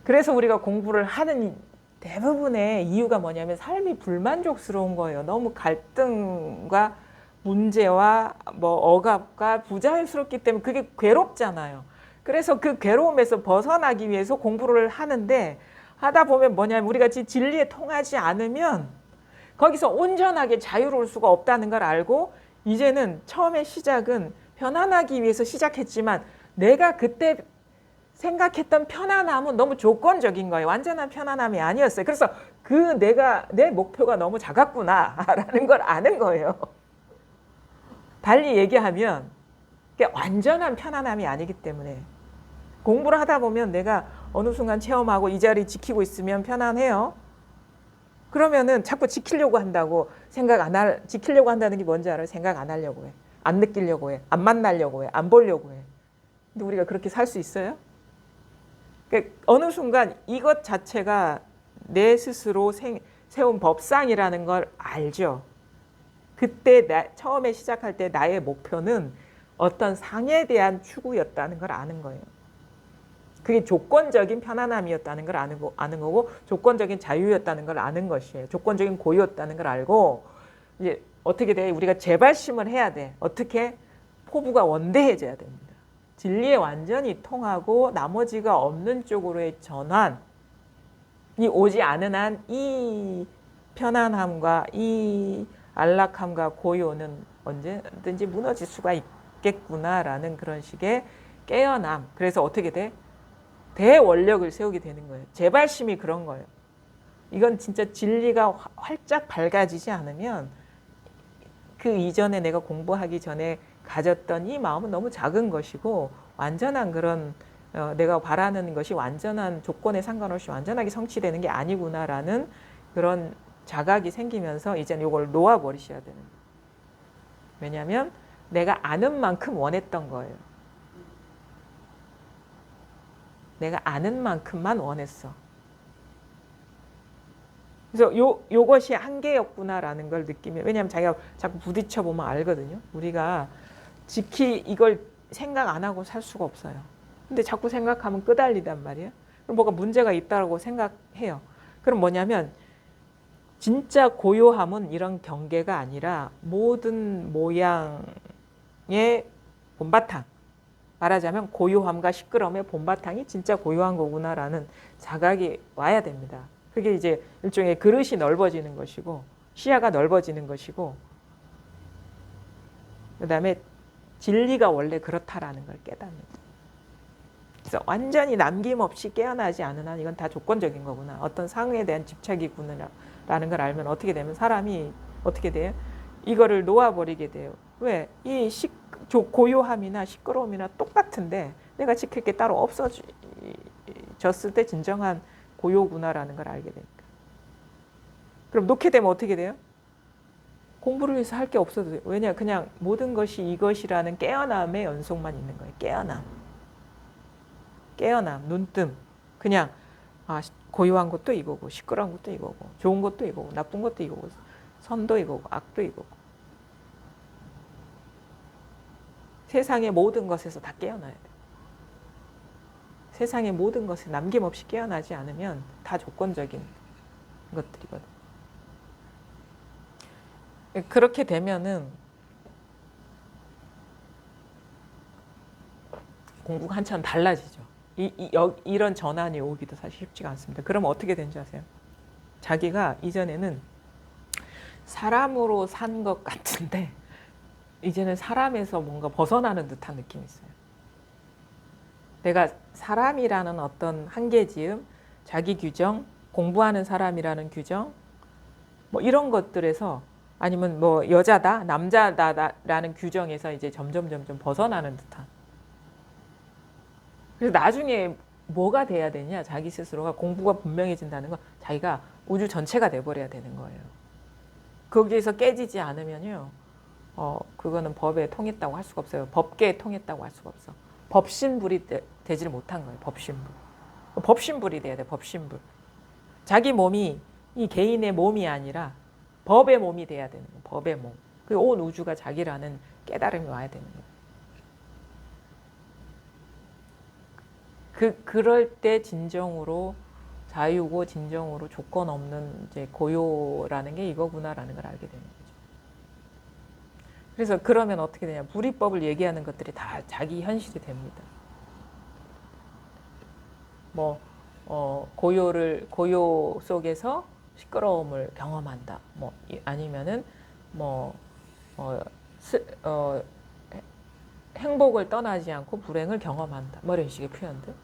그래서 우리가 공부를 하는 대부분의 이유가 뭐냐면 삶이 불만족스러운 거예요. 너무 갈등과 문제와 뭐 억압과 부자연스럽기 때문에 그게 괴롭잖아요. 그래서 그 괴로움에서 벗어나기 위해서 공부를 하는데, 하다 보면 뭐냐면 우리가 진리에 통하지 않으면 거기서 온전하게 자유로울 수가 없다는 걸 알고, 이제는 처음에 시작은 편안하기 위해서 시작했지만 내가 그때 생각했던 편안함은 너무 조건적인 거예요. 완전한 편안함이 아니었어요. 그래서 내 목표가 너무 작았구나라는 걸 아는 거예요. 달리 얘기하면 그게 완전한 편안함이 아니기 때문에, 공부를 하다 보면 내가 어느 순간 체험하고 이 자리 지키고 있으면 편안해요. 그러면은 자꾸 지키려고 한다고 지키려고 한다는 게 뭔지 알아요? 생각 안 하려고 해. 안 느끼려고 해. 안 만나려고 해. 안 보려고 해. 근데 우리가 그렇게 살 수 있어요? 그러니까 어느 순간 이것 자체가 내 스스로 세운 법상이라는 걸 알죠. 그때 처음에 시작할 때 나의 목표는 어떤 상에 대한 추구였다는 걸 아는 거예요. 그게 조건적인 편안함이었다는 걸 아는 거고, 조건적인 자유였다는 걸 아는 것이에요. 조건적인 고유였다는 걸 알고, 이제 어떻게 돼? 우리가 재발심을 해야 돼. 어떻게? 포부가 원대해져야 됩니다. 진리에 완전히 통하고 나머지가 없는 쪽으로의 전환이 오지 않은 한 이 편안함과 이 안락함과 고요는 언제든지 무너질 수가 있겠구나라는 그런 식의 깨어남. 그래서 어떻게 돼? 대원력을 세우게 되는 거예요. 재발심이 그런 거예요. 이건 진짜 진리가 활짝 밝아지지 않으면 그 이전에 내가 공부하기 전에 가졌던 이 마음은 너무 작은 것이고, 완전한 그런 내가 바라는 것이 완전한 조건에 상관없이 완전하게 성취되는 게 아니구나라는 그런 자각이 생기면서 이제는 이걸 놓아버리셔야 되는 거예요. 왜냐하면 내가 아는 만큼 원했던 거예요. 내가 아는 만큼만 원했어. 그래서 요것이 한계였구나라는 걸 느끼면, 왜냐하면 자기가 자꾸 부딪혀 보면 알거든요. 우리가 이걸 생각 안 하고 살 수가 없어요. 근데 자꾸 생각하면 끄달리단 말이에요. 그럼 뭐가 문제가 있다고 생각해요. 그럼 뭐냐면 진짜 고요함은 이런 경계가 아니라 모든 모양의 본바탕. 말하자면 고요함과 시끄러움의 본바탕이 진짜 고요한 거구나라는 자각이 와야 됩니다. 그게 이제 일종의 그릇이 넓어지는 것이고, 시야가 넓어지는 것이고, 그 다음에 진리가 원래 그렇다라는 걸 깨닫는다. 그래서 완전히 남김없이 깨어나지 않은 한 이건 다 조건적인 거구나. 어떤 상황에 대한 집착이구나라는 걸 알면 어떻게 되면 사람이 어떻게 돼요? 이거를 놓아버리게 돼요. 왜? 이 고요함이나 시끄러움이나 똑같은데 내가 지킬 게 따로 없어졌을 때 진정한 고요구나라는 걸 알게 되니까. 그럼 놓게 되면 어떻게 돼요? 공부를 위해서 할 게 없어도 돼요. 왜냐? 그냥 모든 것이 이것이라는 깨어남의 연속만 있는 거예요. 깨어남, 눈뜸. 그냥 고요한 것도 이거고, 시끄러운 것도 이거고, 좋은 것도 이거고, 나쁜 것도 이거고, 선도 이거고, 악도 이거고. 세상의 모든 것에서 다 깨어나야 돼요. 세상의 모든 것에 남김없이 깨어나지 않으면 다 조건적인 것들이거든요. 그렇게 되면은 공부가 한참 달라지죠. 이런 전환이 오기도 사실 쉽지가 않습니다. 그러면 어떻게 되는지 아세요? 자기가 이전에는 사람으로 산 것 같은데 이제는 사람에서 뭔가 벗어나는 듯한 느낌이 있어요. 내가 사람이라는 어떤 한계지음, 자기 규정, 공부하는 사람이라는 규정, 뭐 이런 것들에서, 아니면 뭐 여자다, 남자다라는 규정에서 이제 점점 벗어나는 듯한. 그래서 나중에 뭐가 돼야 되냐? 자기 스스로가 공부가 분명해진다는 건 자기가 우주 전체가 돼버려야 되는 거예요. 거기에서 깨지지 않으면요. 그거는 법에 통했다고 할 수가 없어요. 법계에 통했다고 할 수가 없어. 법신불이 되지를 못한 거예요. 법신불. 법신불이 돼야 돼. 법신불. 자기 몸이 이 개인의 몸이 아니라 법의 몸이 돼야 되는 거예요. 법의 몸. 그 온 우주가 자기라는 깨달음이 와야 되는 거예요. 그럴 때 진정으로 자유고 진정으로 조건 없는 이제 고요라는 게 이거구나라는 걸 알게 되는 거죠. 그래서 그러면 어떻게 되냐? 불이법을 얘기하는 것들이 다 자기 현실이 됩니다. 뭐 고요 속에서 시끄러움을 경험한다. 뭐 아니면은 행복을 떠나지 않고 불행을 경험한다. 뭐 이런 식의 표현들.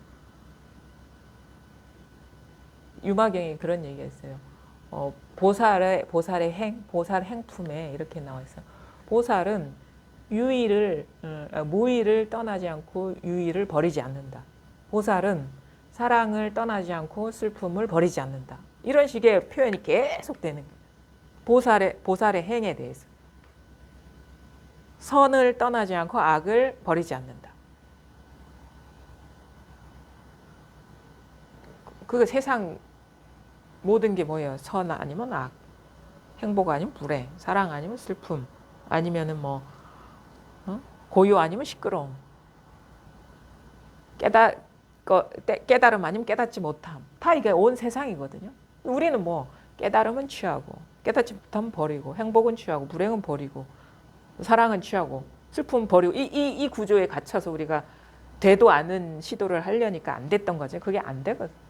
유마경이 그런 얘기했어요. 보살의 보살 행품에 이렇게 나와 있어요. 보살은 무의를 떠나지 않고 유의를 버리지 않는다. 보살은 사랑을 떠나지 않고 슬픔을 버리지 않는다. 이런 식의 표현이 계속 되는 거예요. 보살의 행에 대해서. 선을 떠나지 않고 악을 버리지 않는다. 그 세상 모든 게 뭐예요? 선 아니면 악, 행복 아니면 불행, 사랑 아니면 슬픔, 아니면은 고요 아니면 시끄러움, 깨달음 아니면 깨닫지 못함. 다 이게 온 세상이거든요. 우리는 깨달음은 취하고, 깨닫지 못함은 버리고, 행복은 취하고, 불행은 버리고, 사랑은 취하고, 슬픔은 버리고, 이 구조에 갇혀서 우리가 되도 않은 시도를 하려니까 안 됐던 거죠. 그게 안 되거든.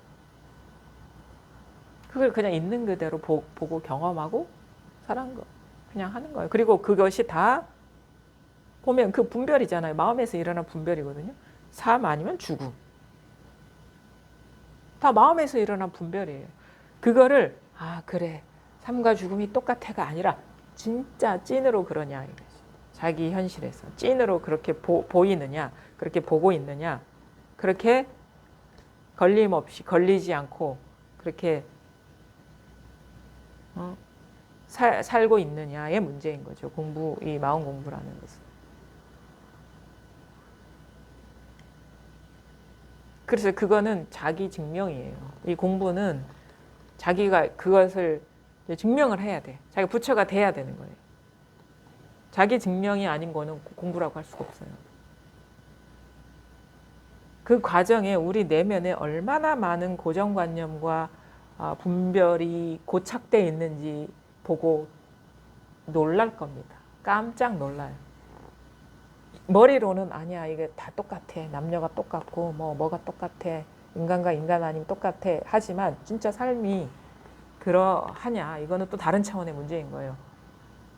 그걸 그냥 있는 그대로 보고 경험하고 사는 거. 그냥 하는 거예요. 그리고 그것이 다 보면 그 분별이잖아요. 마음에서 일어난 분별이거든요. 삶 아니면 죽음. 다 마음에서 일어난 분별이에요. 그거를 그래. 삶과 죽음이 똑같아가 아니라 진짜 찐으로 그러냐 이거지. 자기 현실에서 찐으로 그렇게 보이느냐, 그렇게 보고 있느냐, 그렇게 걸림없이 걸리지 않고 그렇게 살고 있느냐의 문제인 거죠. 이 마음 공부라는 것은. 그래서 그거는 자기 증명이에요. 이 공부는 자기가 그것을 증명을 해야 돼. 자기가 부처가 돼야 되는 거예요. 자기 증명이 아닌 거는 공부라고 할 수가 없어요. 그 과정에 우리 내면에 얼마나 많은 고정관념과 분별이 고착되어 있는지 보고 놀랄 겁니다. 깜짝 놀라요. 머리로는 아니야, 이게 다 똑같아. 남녀가 똑같고 뭐가 똑같아. 인간과 인간 아니면 똑같아. 하지만 진짜 삶이 그러하냐, 이거는 또 다른 차원의 문제인 거예요.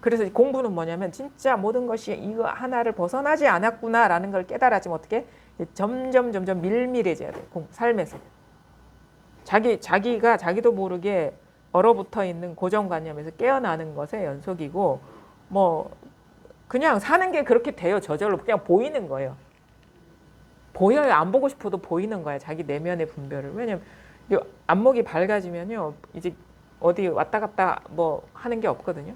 그래서 공부는 뭐냐면 진짜 모든 것이 이거 하나를 벗어나지 않았구나라는 걸 깨달아지면 어떻게 점점 밀밀해져야 돼요. 삶에서. 자기도 모르게 얼어붙어 있는 고정관념에서 깨어나는 것의 연속이고 그냥 사는 게 그렇게 돼요. 저절로 그냥 보이는 거예요. 보여요. 안 보고 싶어도 보이는 거야. 자기 내면의 분별을. 왜냐면 안목이 밝아지면요, 이제 어디 왔다 갔다 하는 게 없거든요.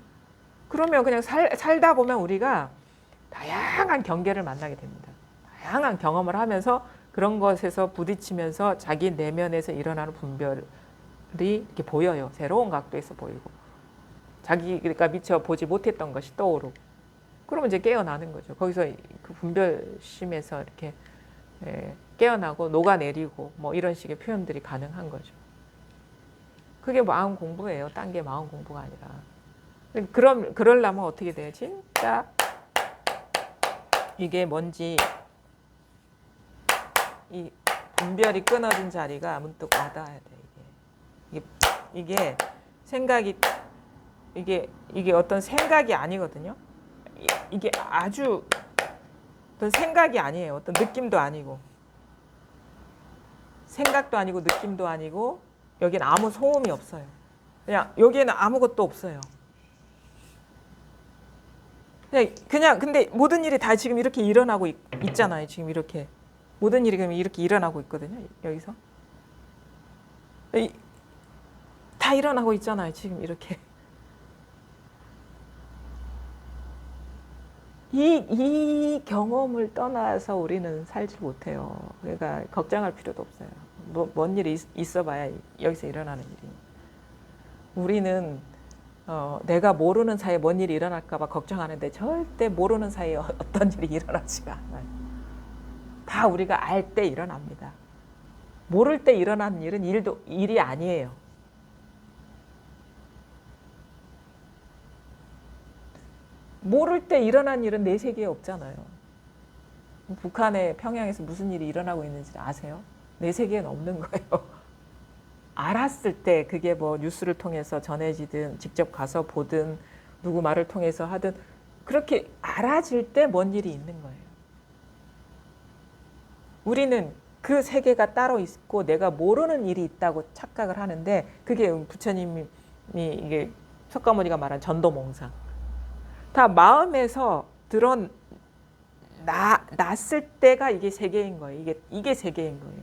그러면 그냥 살다 보면 우리가 다양한 경계를 만나게 됩니다. 다양한 경험을 하면서 그런 것에서 부딪히면서 자기 내면에서 일어나는 분별이 이렇게 보여요. 새로운 각도에서 보이고, 자기가 미처 보지 못했던 것이 떠오르고, 그러면 이제 깨어나는 거죠. 거기서 그 분별심에서 이렇게 깨어나고 녹아내리고 이런 식의 표현들이 가능한 거죠. 그게 마음 공부예요. 딴 게 마음 공부가 아니라. 그러려면 어떻게 돼요? 진짜 이게 뭔지 이 분별이 끊어진 자리가 문득 와닿아야 돼. 이게 생각이 이게 어떤 생각이 아니거든요. 이게 아주 어떤 생각이 아니에요. 어떤 느낌도 아니고, 생각도 아니고 느낌도 아니고, 여기는 아무 소음이 없어요. 그냥 여기에는 아무것도 없어요. 그냥 근데 모든 일이 다 지금 이렇게 일어나고 있잖아요. 지금 이렇게 모든 일이 그럼 이렇게 일어나고 있거든요. 여기서 다 일어나고 있잖아요. 지금 이렇게 이 경험을 떠나서 우리는 살지 못해요. 그러니까 걱정할 필요도 없어요. 뭔 일이 있어봐야 여기서 일어나는 일이. 우리는 내가 모르는 사이에 뭔 일이 일어날까봐 걱정하는데 절대 모르는 사이에 어떤 일이 일어나지가 않아요. 다 우리가 알 때 일어납니다. 모를 때 일어나는 일은 일이 아니에요. 모를 때 일어난 일은 내 세계에 없잖아요. 북한의 평양에서 무슨 일이 일어나고 있는지 아세요? 내 세계에는 없는 거예요. 알았을 때 그게 뭐 뉴스를 통해서 전해지든 직접 가서 보든 누구 말을 통해서 하든 그렇게 알아질 때 뭔 일이 있는 거예요. 우리는 그 세계가 따로 있고 내가 모르는 일이 있다고 착각을 하는데 그게 부처님이 이게 석가모니가 말한 전도몽상. 다 마음에서 났을 때가 이게 세계인 거예요. 이게 세계인 거예요.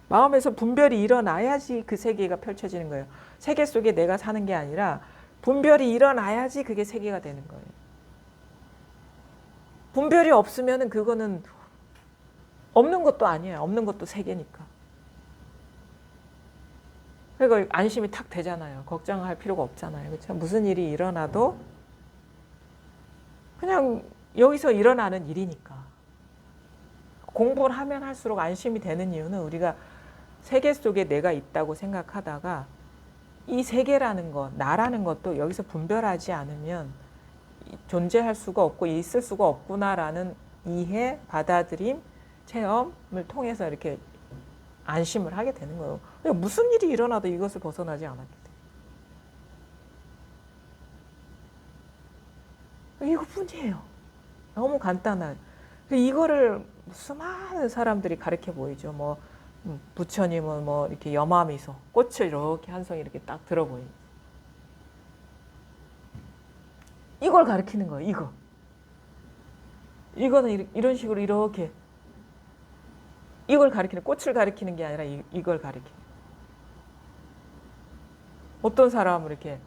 마음에서 분별이 일어나야지 그 세계가 펼쳐지는 거예요. 세계 속에 내가 사는 게 아니라 분별이 일어나야지 그게 세계가 되는 거예요. 분별이 없으면 그거는 없는 것도 아니에요. 없는 것도 세계니까. 그러니까 안심이 탁 되잖아요. 걱정할 필요가 없잖아요. 그렇죠? 무슨 일이 일어나도 그냥 여기서 일어나는 일이니까. 공부를 하면 할수록 안심이 되는 이유는 우리가 세계 속에 내가 있다고 생각하다가 이 세계라는 것, 나라는 것도 여기서 분별하지 않으면 존재할 수가 없고 있을 수가 없구나라는 이해, 받아들임, 체험을 통해서 이렇게 안심을 하게 되는 거예요. 그러니까 무슨 일이 일어나도 이것을 벗어나지 않았기 때문에. 이것뿐이에요. 너무 간단한. 이거를 수많은 사람들이 가르쳐 보이죠. 뭐 부처님은 뭐 이렇게 염화미소, 꽃을 이렇게 한 송이 이렇게 딱 들어 보이는. 이걸 가르치는 거예요. 이거는 이런 식으로 이렇게 이걸 가리키는, 꽃을 가리키는 게 아니라 이걸 가리키는. 어떤 사람은 이렇게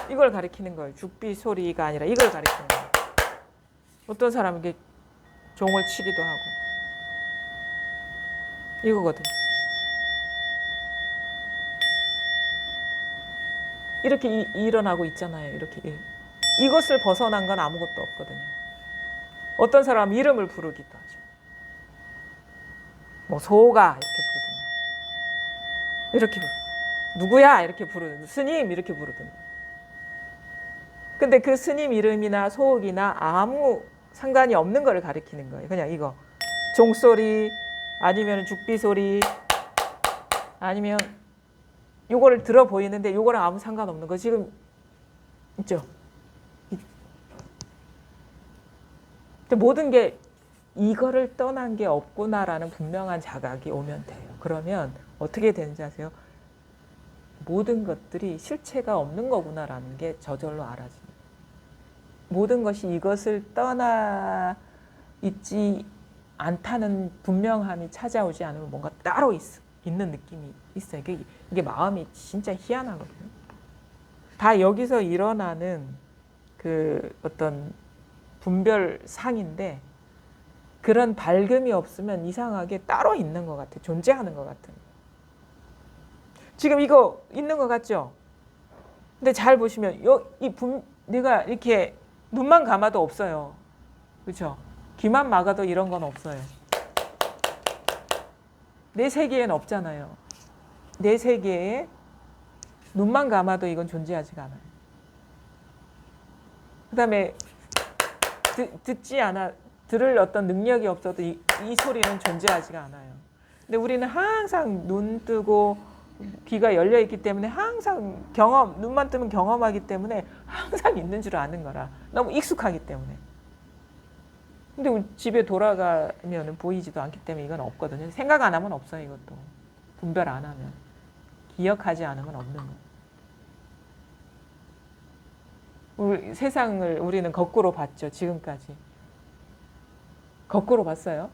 이걸 가리키는 거예요. 죽비 소리가 아니라 이걸 가리키는 거예요. 어떤 사람은 이게 종을 치기도 하고. 이거거든. 이렇게 일어나고 있잖아요. 이렇게. 이것을 벗어난 건 아무것도 없거든요. 어떤 사람은 이름을 부르기도 하죠. 뭐 소가 이렇게 부르든가. 누구야? 이렇게 부르든. 스님 이렇게 부르든. 근데 그 스님 이름이나 소옥이나 아무 상관이 없는 거를 가리키는 거예요. 그냥 이거. 종소리 아니면 죽비소리 아니면 요거를 들어 보이는데 요거랑 아무 상관없는 거 지금 있죠. 근데 모든 게 이거를 떠난 게 없구나라는 분명한 자각이 오면 돼요. 그러면 어떻게 되는지 아세요? 모든 것들이 실체가 없는 거구나라는 게 저절로 알아집니다. 모든 것이 이것을 떠나 있지 않다는 분명함이 찾아오지 않으면 뭔가 따로 있는 느낌이 있어요. 이게 마음이 진짜 희한하거든요. 다 여기서 일어나는 그 어떤 분별상인데 그런 밝음이 없으면 이상하게 따로 있는 것 같아요. 존재하는 것 같은. 지금 이거 있는 것 같죠? 근데 잘 보시면 내가 이렇게 눈만 감아도 없어요. 그렇죠? 귀만 막아도 이런 건 없어요. 내 세계에는 없잖아요. 내 세계에 눈만 감아도 이건 존재하지가 않아요. 그 다음에 들을 어떤 능력이 없어도 이 소리는 존재하지가 않아요. 근데 우리는 항상 눈 뜨고 귀가 열려 있기 때문에 항상 눈만 뜨면 경험하기 때문에 항상 있는 줄 아는 거라. 너무 익숙하기 때문에. 근데 우리 집에 돌아가면 보이지도 않기 때문에 이건 없거든요. 생각 안 하면 없어요, 이것도. 분별 안 하면. 기억하지 않으면 없는 거예요. 세상을 우리는 거꾸로 봤죠, 지금까지. 거꾸로 봤어요.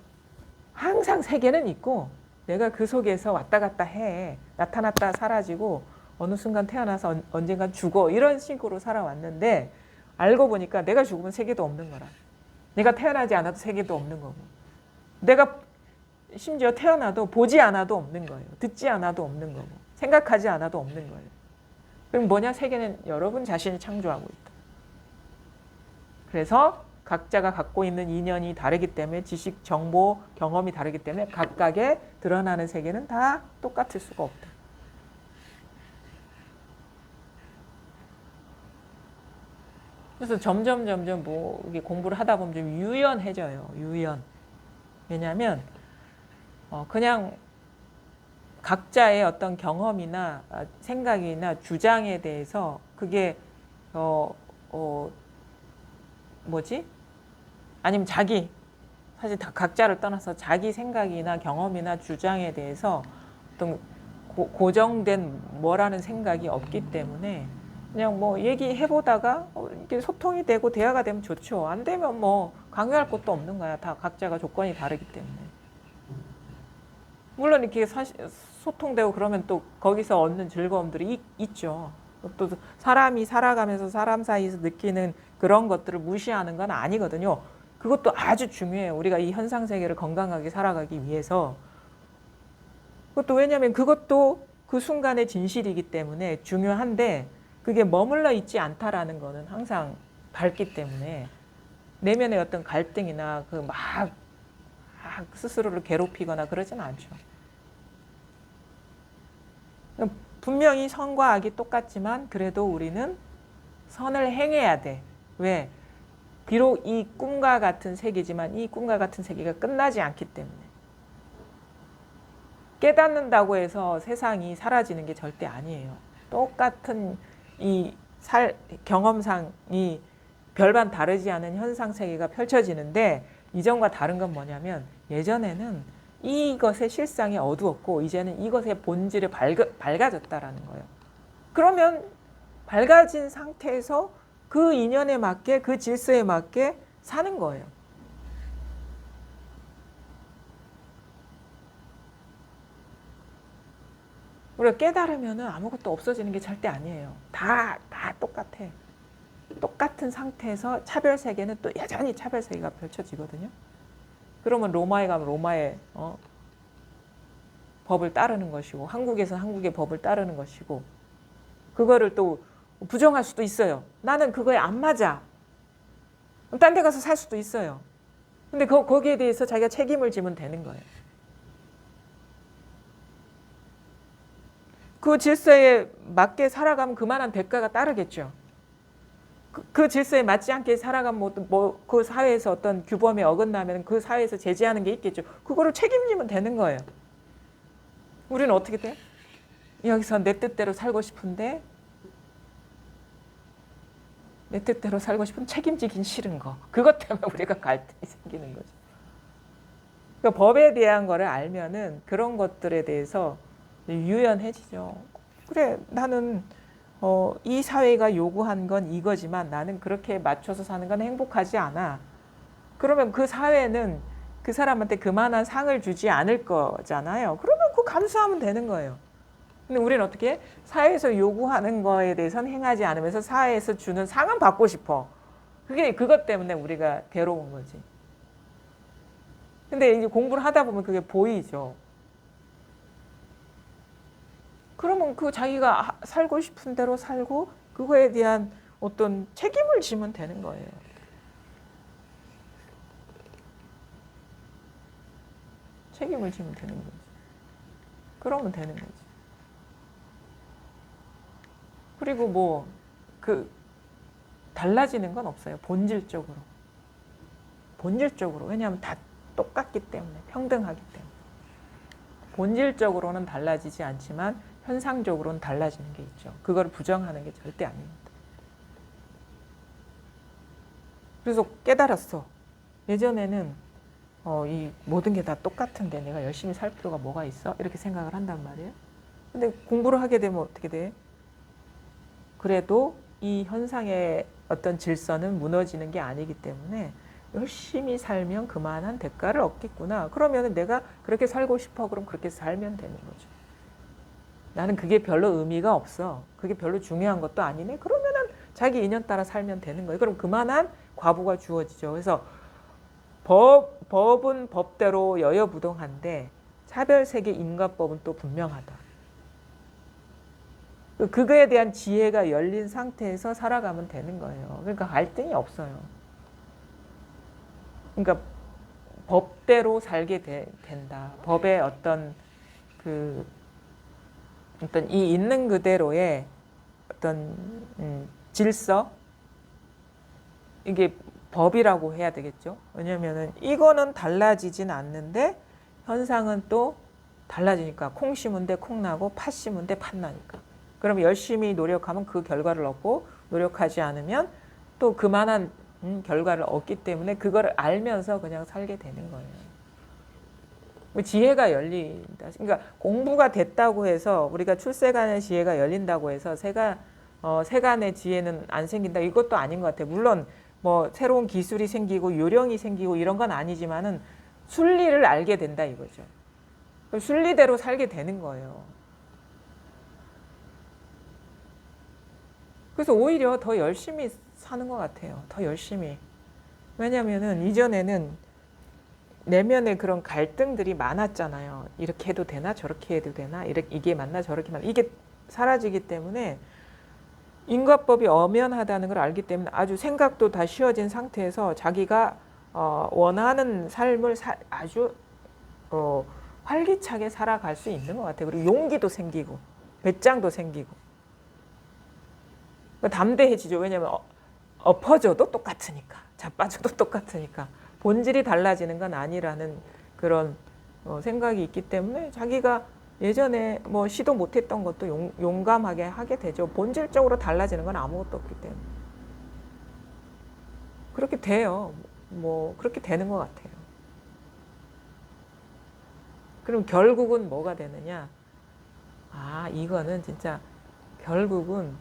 항상 세계는 있고 내가 그 속에서 왔다 갔다 해. 나타났다 사라지고 어느 순간 태어나서 언젠간 죽어. 이런 식으로 살아왔는데 알고 보니까 내가 죽으면 세계도 없는 거라. 내가 태어나지 않아도 세계도 없는 거고. 내가 심지어 태어나도 보지 않아도 없는 거예요. 듣지 않아도 없는 거고. 생각하지 않아도 없는 거예요. 그럼 뭐냐? 세계는 여러분 자신이 창조하고 있다. 그래서 각자가 갖고 있는 인연이 다르기 때문에 지식, 정보, 경험이 다르기 때문에 각각의 드러나는 세계는 다 똑같을 수가 없다. 그래서 점점 뭐 이게 공부를 하다 보면 좀 유연해져요. 유연. 왜냐하면 그냥 각자의 어떤 경험이나 생각이나 주장에 대해서 그게 아니면 사실 다 각자를 떠나서 자기 생각이나 경험이나 주장에 대해서 어떤 고정된 뭐라는 생각이 없기 때문에 그냥 뭐 얘기해보다가 이렇게 소통이 되고 대화가 되면 좋죠. 안 되면 뭐 강요할 것도 없는 거야. 다 각자가 조건이 다르기 때문에. 물론 이렇게 소통되고 그러면 또 거기서 얻는 즐거움들이 있죠. 또 사람이 살아가면서 사람 사이에서 느끼는 그런 것들을 무시하는 건 아니거든요. 그것도 아주 중요해요. 우리가 이 현상 세계를 건강하게 살아가기 위해서. 그것도 왜냐하면 그것도 그 순간의 진실이기 때문에 중요한데 그게 머물러 있지 않다라는 거는 항상 밝기 때문에 내면의 어떤 갈등이나 막 스스로를 괴롭히거나 그러진 않죠. 분명히 선과 악이 똑같지만 그래도 우리는 선을 행해야 돼. 왜? 비록 이 꿈과 같은 세계지만 이 꿈과 같은 세계가 끝나지 않기 때문에. 깨닫는다고 해서 세상이 사라지는 게 절대 아니에요. 똑같은 이 경험상이 별반 다르지 않은 현상 세계가 펼쳐지는데 이전과 다른 건 뭐냐면 예전에는 이것의 실상이 어두웠고 이제는 이것의 본질이 밝아졌다라는 거예요. 그러면 밝아진 상태에서 그 인연에 맞게 그 질서에 맞게 사는 거예요. 우리가 깨달으면 아무것도 없어지는 게 절대 아니에요. 다 똑같아. 똑같은 상태에서 차별세계는 또 여전히 차별세계가 펼쳐지거든요. 그러면 로마에 가면 로마의 법을 따르는 것이고 한국에서는 한국의 법을 따르는 것이고 그거를 또 부정할 수도 있어요. 나는 그거에 안 맞아. 딴 데 가서 살 수도 있어요. 근데 거기에 대해서 자기가 책임을 지면 되는 거예요. 그 질서에 맞게 살아가면 그만한 대가가 따르겠죠. 그 질서에 맞지 않게 살아가면 그 사회에서 어떤 규범에 어긋나면 그 사회에서 제재하는 게 있겠죠. 그거를 책임지면 되는 거예요. 우리는 어떻게 돼? 여기서 내 뜻대로 살고 싶은데 내 뜻대로 살고 싶은 책임지긴 싫은 거. 그것 때문에 우리가 갈등이 생기는 거죠. 그러니까 법에 대한 거를 알면은 그런 것들에 대해서 유연해지죠. 그래, 나는 이 사회가 요구한 건 이거지만 나는 그렇게 맞춰서 사는 건 행복하지 않아. 그러면 그 사회는 그 사람한테 그만한 상을 주지 않을 거잖아요. 그러면 그거 감수하면 되는 거예요. 근데 우리는 어떻게 해? 사회에서 요구하는 거에 대해서는 행하지 않으면서 사회에서 주는 상은 받고 싶어. 그것 때문에 우리가 괴로운 거지. 근데 이제 공부를 하다 보면 그게 보이죠. 그러면 자기가 살고 싶은 대로 살고 그거에 대한 어떤 책임을 지면 되는 거예요. 책임을 지면 되는 거지. 그러면 되는 거지. 그리고 달라지는 건 없어요. 본질적으로. 왜냐하면 다 똑같기 때문에, 평등하기 때문에. 본질적으로는 달라지지 않지만 현상적으로는 달라지는 게 있죠. 그걸 부정하는 게 절대 아닙니다. 그래서 깨달았어. 예전에는 이 모든 게 다 똑같은데 내가 열심히 살 필요가 뭐가 있어? 이렇게 생각을 한단 말이에요. 근데 공부를 하게 되면 어떻게 돼? 그래도 이 현상의 어떤 질서는 무너지는 게 아니기 때문에 열심히 살면 그만한 대가를 얻겠구나. 그러면 내가 그렇게 살고 싶어. 그럼 그렇게 살면 되는 거죠. 나는 그게 별로 의미가 없어. 그게 별로 중요한 것도 아니네. 그러면은 자기 인연 따라 살면 되는 거예요. 그럼 그만한 과부가 주어지죠. 그래서 법은 법대로 여여부동한데 차별세계 인과법은 또 분명하다. 그거에 대한 지혜가 열린 상태에서 살아가면 되는 거예요. 그러니까 갈등이 없어요. 그러니까 법대로 살게 된다. 법의 어떤 이 있는 그대로의 어떤 질서, 이게 법이라고 해야 되겠죠. 왜냐면은 이거는 달라지진 않는데 현상은 또 달라지니까 콩 심은 데 콩 나고 팥 심은 데 팥 나니까. 그럼 열심히 노력하면 그 결과를 얻고 노력하지 않으면 또 그만한 결과를 얻기 때문에 그거를 알면서 그냥 살게 되는 거예요. 지혜가 열린다. 그러니까 공부가 됐다고 해서 우리가 출세간의 지혜가 열린다고 해서 세간의 지혜는 안 생긴다. 이것도 아닌 것 같아요. 물론 뭐 새로운 기술이 생기고 요령이 생기고 이런 건 아니지만은 순리를 알게 된다 이거죠. 순리대로 살게 되는 거예요. 그래서 오히려 더 열심히 사는 것 같아요. 더 열심히. 왜냐면은 이전에는 내면의 그런 갈등들이 많았잖아요. 이렇게 해도 되나 저렇게 해도 되나 이게 맞나 저렇게 맞나 이게 사라지기 때문에 인과법이 엄연하다는 걸 알기 때문에 아주 생각도 다 쉬워진 상태에서 자기가 원하는 삶을 아주 활기차게 살아갈 수 있는 것 같아요. 그리고 용기도 생기고 배짱도 생기고 담대해지죠. 왜냐하면 엎어져도 똑같으니까 자빠져도 똑같으니까 본질이 달라지는 건 아니라는 그런 생각이 있기 때문에 자기가 예전에 뭐 시도 못했던 것도 용감하게 하게 되죠. 본질적으로 달라지는 건 아무것도 없기 때문에 그렇게 돼요. 뭐 그렇게 되는 것 같아요. 그럼 결국은 뭐가 되느냐? 이거는 진짜 결국은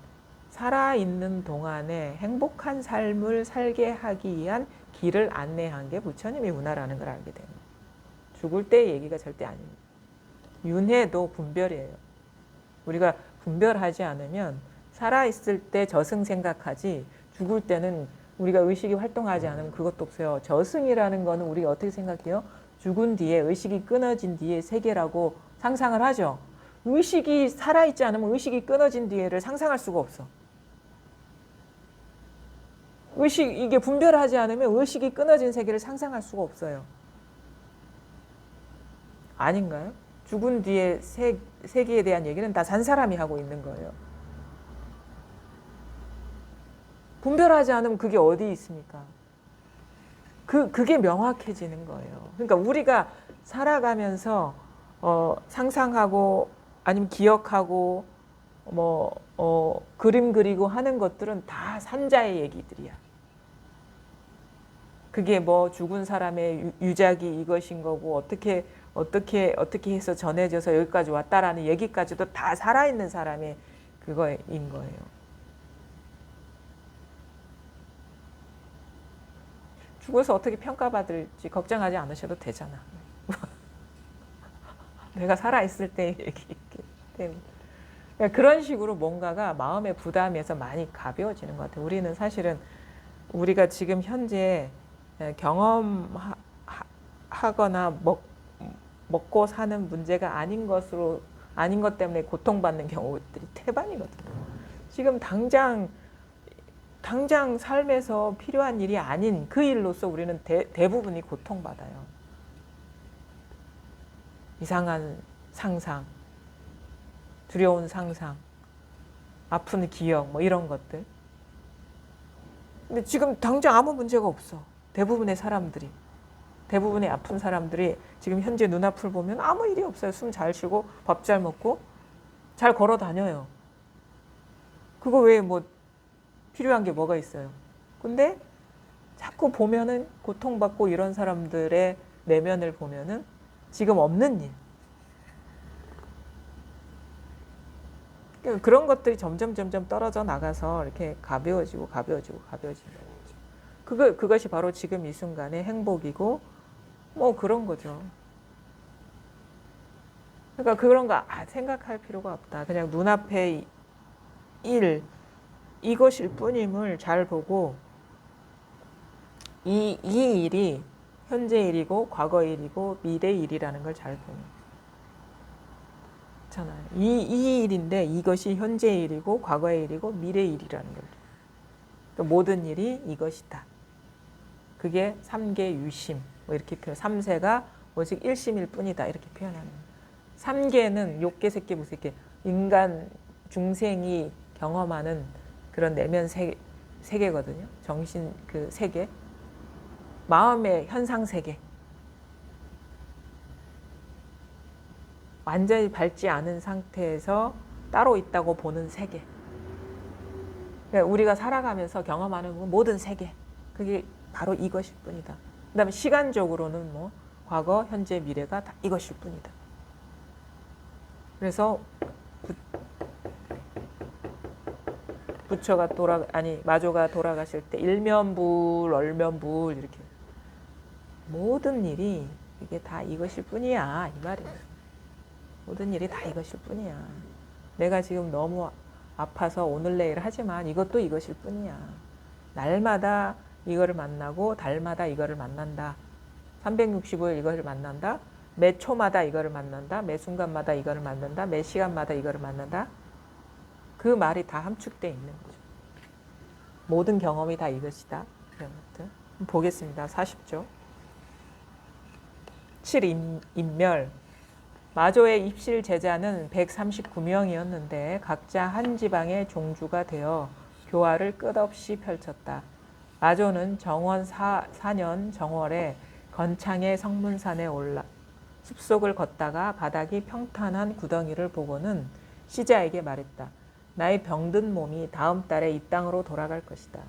살아있는 동안에 행복한 삶을 살게 하기 위한 길을 안내한 게 부처님이구나라는 걸 알게 됩니다. 죽을 때의 얘기가 절대 아닙니다. 윤회도 분별이에요. 우리가 분별하지 않으면 살아있을 때 저승 생각하지 죽을 때는 우리가 의식이 활동하지 않으면 그것도 없어요. 저승이라는 거는 우리가 어떻게 생각해요? 죽은 뒤에 의식이 끊어진 뒤에 세계라고 상상을 하죠. 의식이 살아있지 않으면 의식이 끊어진 뒤에를 상상할 수가 없어. 이게 분별하지 않으면 의식이 끊어진 세계를 상상할 수가 없어요. 아닌가요? 죽은 뒤에 세계에 대한 얘기는 다 산 사람이 하고 있는 거예요. 분별하지 않으면 그게 어디 있습니까? 그게 명확해지는 거예요. 그러니까 우리가 살아가면서 상상하고 아니면 기억하고 그림 그리고 하는 것들은 다 산자의 얘기들이야. 그게 뭐 죽은 사람의 유작이 이것인 거고 어떻게 해서 전해져서 여기까지 왔다라는 얘기까지도 다 살아있는 사람의 그거인 거예요. 죽어서 어떻게 평가받을지 걱정하지 않으셔도 되잖아. 내가 살아있을 때 얘기했기 때문에. 그러니까 그런 식으로 뭔가가 마음의 부담에서 많이 가벼워지는 것 같아요. 우리는 사실은 우리가 지금 현재 경험하거나 먹고 사는 문제가 아닌 것 때문에 고통받는 경우들이 태반이거든요. 지금 당장 삶에서 필요한 일이 아닌 그 일로서 우리는 대부분이 고통받아요. 이상한 상상, 두려운 상상, 아픈 기억 뭐 이런 것들. 근데 지금 당장 아무 문제가 없어. 대부분의 아픈 사람들이 지금 현재 눈앞을 보면 아무 일이 없어요. 숨 잘 쉬고 밥 잘 먹고 잘 걸어 다녀요. 그거 외에 뭐 필요한 게 뭐가 있어요. 근데 자꾸 보면은 고통받고 이런 사람들의 내면을 보면은 지금 없는 일. 그런 것들이 점점 떨어져 나가서 이렇게 가벼워지는 거죠. 그것이 바로 지금 이 순간의 행복이고 뭐 그런 거죠. 그러니까 그런 거 생각할 필요가 없다. 그냥 눈앞에 이것일 뿐임을 잘 보고 이 일이 현재 일이고 과거 일이고 미래 일이라는 걸 잘 보는 거잖아요. 이 일인데 이것이 현재 일이고 과거의 일이고 미래 일이라는 걸. 그러니까 모든 일이 이것이다. 그게 삼계 유심 뭐 이렇게 표현. 삼세가 오직 일심일 뿐이다 이렇게 표현하는 거예요. 삼계는 욕계, 색계, 무색계 인간 중생이 경험하는 그런 내면 세계거든요. 정신 그 세계, 마음의 현상 세계. 완전히 밝지 않은 상태에서 따로 있다고 보는 세계. 그러니까 우리가 살아가면서 경험하는 모든 세계. 그게 바로 이것일 뿐이다. 그 다음에 시간적으로는 뭐 과거, 현재, 미래가 다 이것일 뿐이다. 그래서 마조가 돌아가실 때 일면불, 얼면불 이렇게 모든 일이 이게 다 이것일 뿐이야 이 말이에요. 모든 일이 다 이것일 뿐이야. 내가 지금 너무 아파서 오늘 내일 하지만 이것도 이것일 뿐이야. 날마다 이거를 만나고 달마다 이거를 만난다. 365일 이거를 만난다. 매 초마다 이거를 만난다. 매 순간마다 이거를 만난다. 매 시간마다 이거를 만난다. 그 말이 다 함축되어 있는 거죠. 모든 경험이 다 이것이다. 이런 것들. 보겠습니다. 40조. 7인멸. 마조의 입실 제자는 139명이었는데 각자 한 지방의 종주가 되어 교화를 끝없이 펼쳤다. 마조는 정원 4년 정월에 건창의 성문산에 올라 숲속을 걷다가 바닥이 평탄한 구덩이를 보고는 시자에게 말했다. 나의 병든 몸이 다음 달에 이 땅으로 돌아갈 것이다.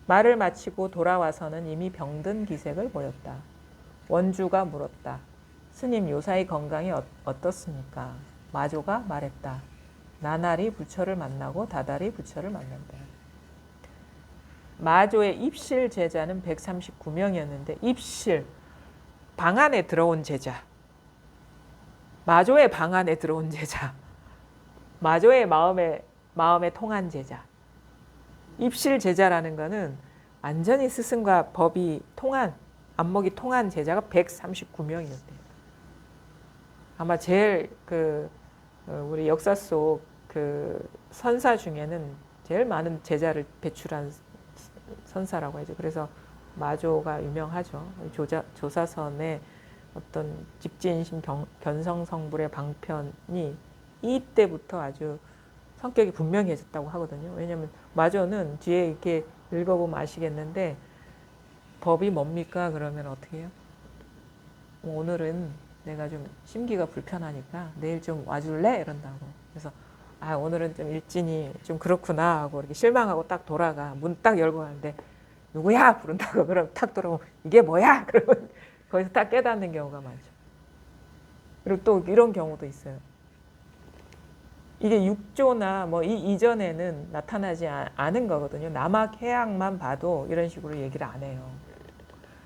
말을 마치고 돌아와서는 이미 병든 기색을 보였다. 원주가 물었다. 스님 요사이 건강이 어떻습니까? 마조가 말했다. 나날이 부처를 만나고 다달이 부처를 만난다. 마조의 입실 제자는 139명이었는데 입실, 방 안에 들어온 제자. 마조의 방 안에 들어온 제자. 마조의 마음에 통한 제자. 입실 제자라는 거는 완전히 스승과 법이 통한, 안목이 통한 제자가 139명이었대요. 아마 제일 우리 역사 속 선사 중에는 제일 많은 제자를 배출한 선사라고 하죠. 그래서 마조가 유명하죠. 조사선의 어떤 집지인심 견성성불의 방편이 이때부터 아주 성격이 분명해졌다고 하거든요. 왜냐하면 마조는 뒤에 이렇게 읽어보면 아시겠는데 법이 뭡니까? 그러면 어떻게 해요? 오늘은 내가 좀 심기가 불편하니까 내일 좀 와줄래? 이런다고. 그래서 오늘은 좀 일진이 좀 그렇구나 하고 이렇게 실망하고 딱 돌아가. 문 딱 열고 가는데 누구야? 부른다고. 그럼 탁 돌아오면 이게 뭐야? 그러면 거기서 딱 깨닫는 경우가 많죠. 그리고 또 이런 경우도 있어요. 이게 육조나 뭐 이전에는 나타나지 않은 거거든요. 남학 해학만 봐도 이런 식으로 얘기를 안 해요.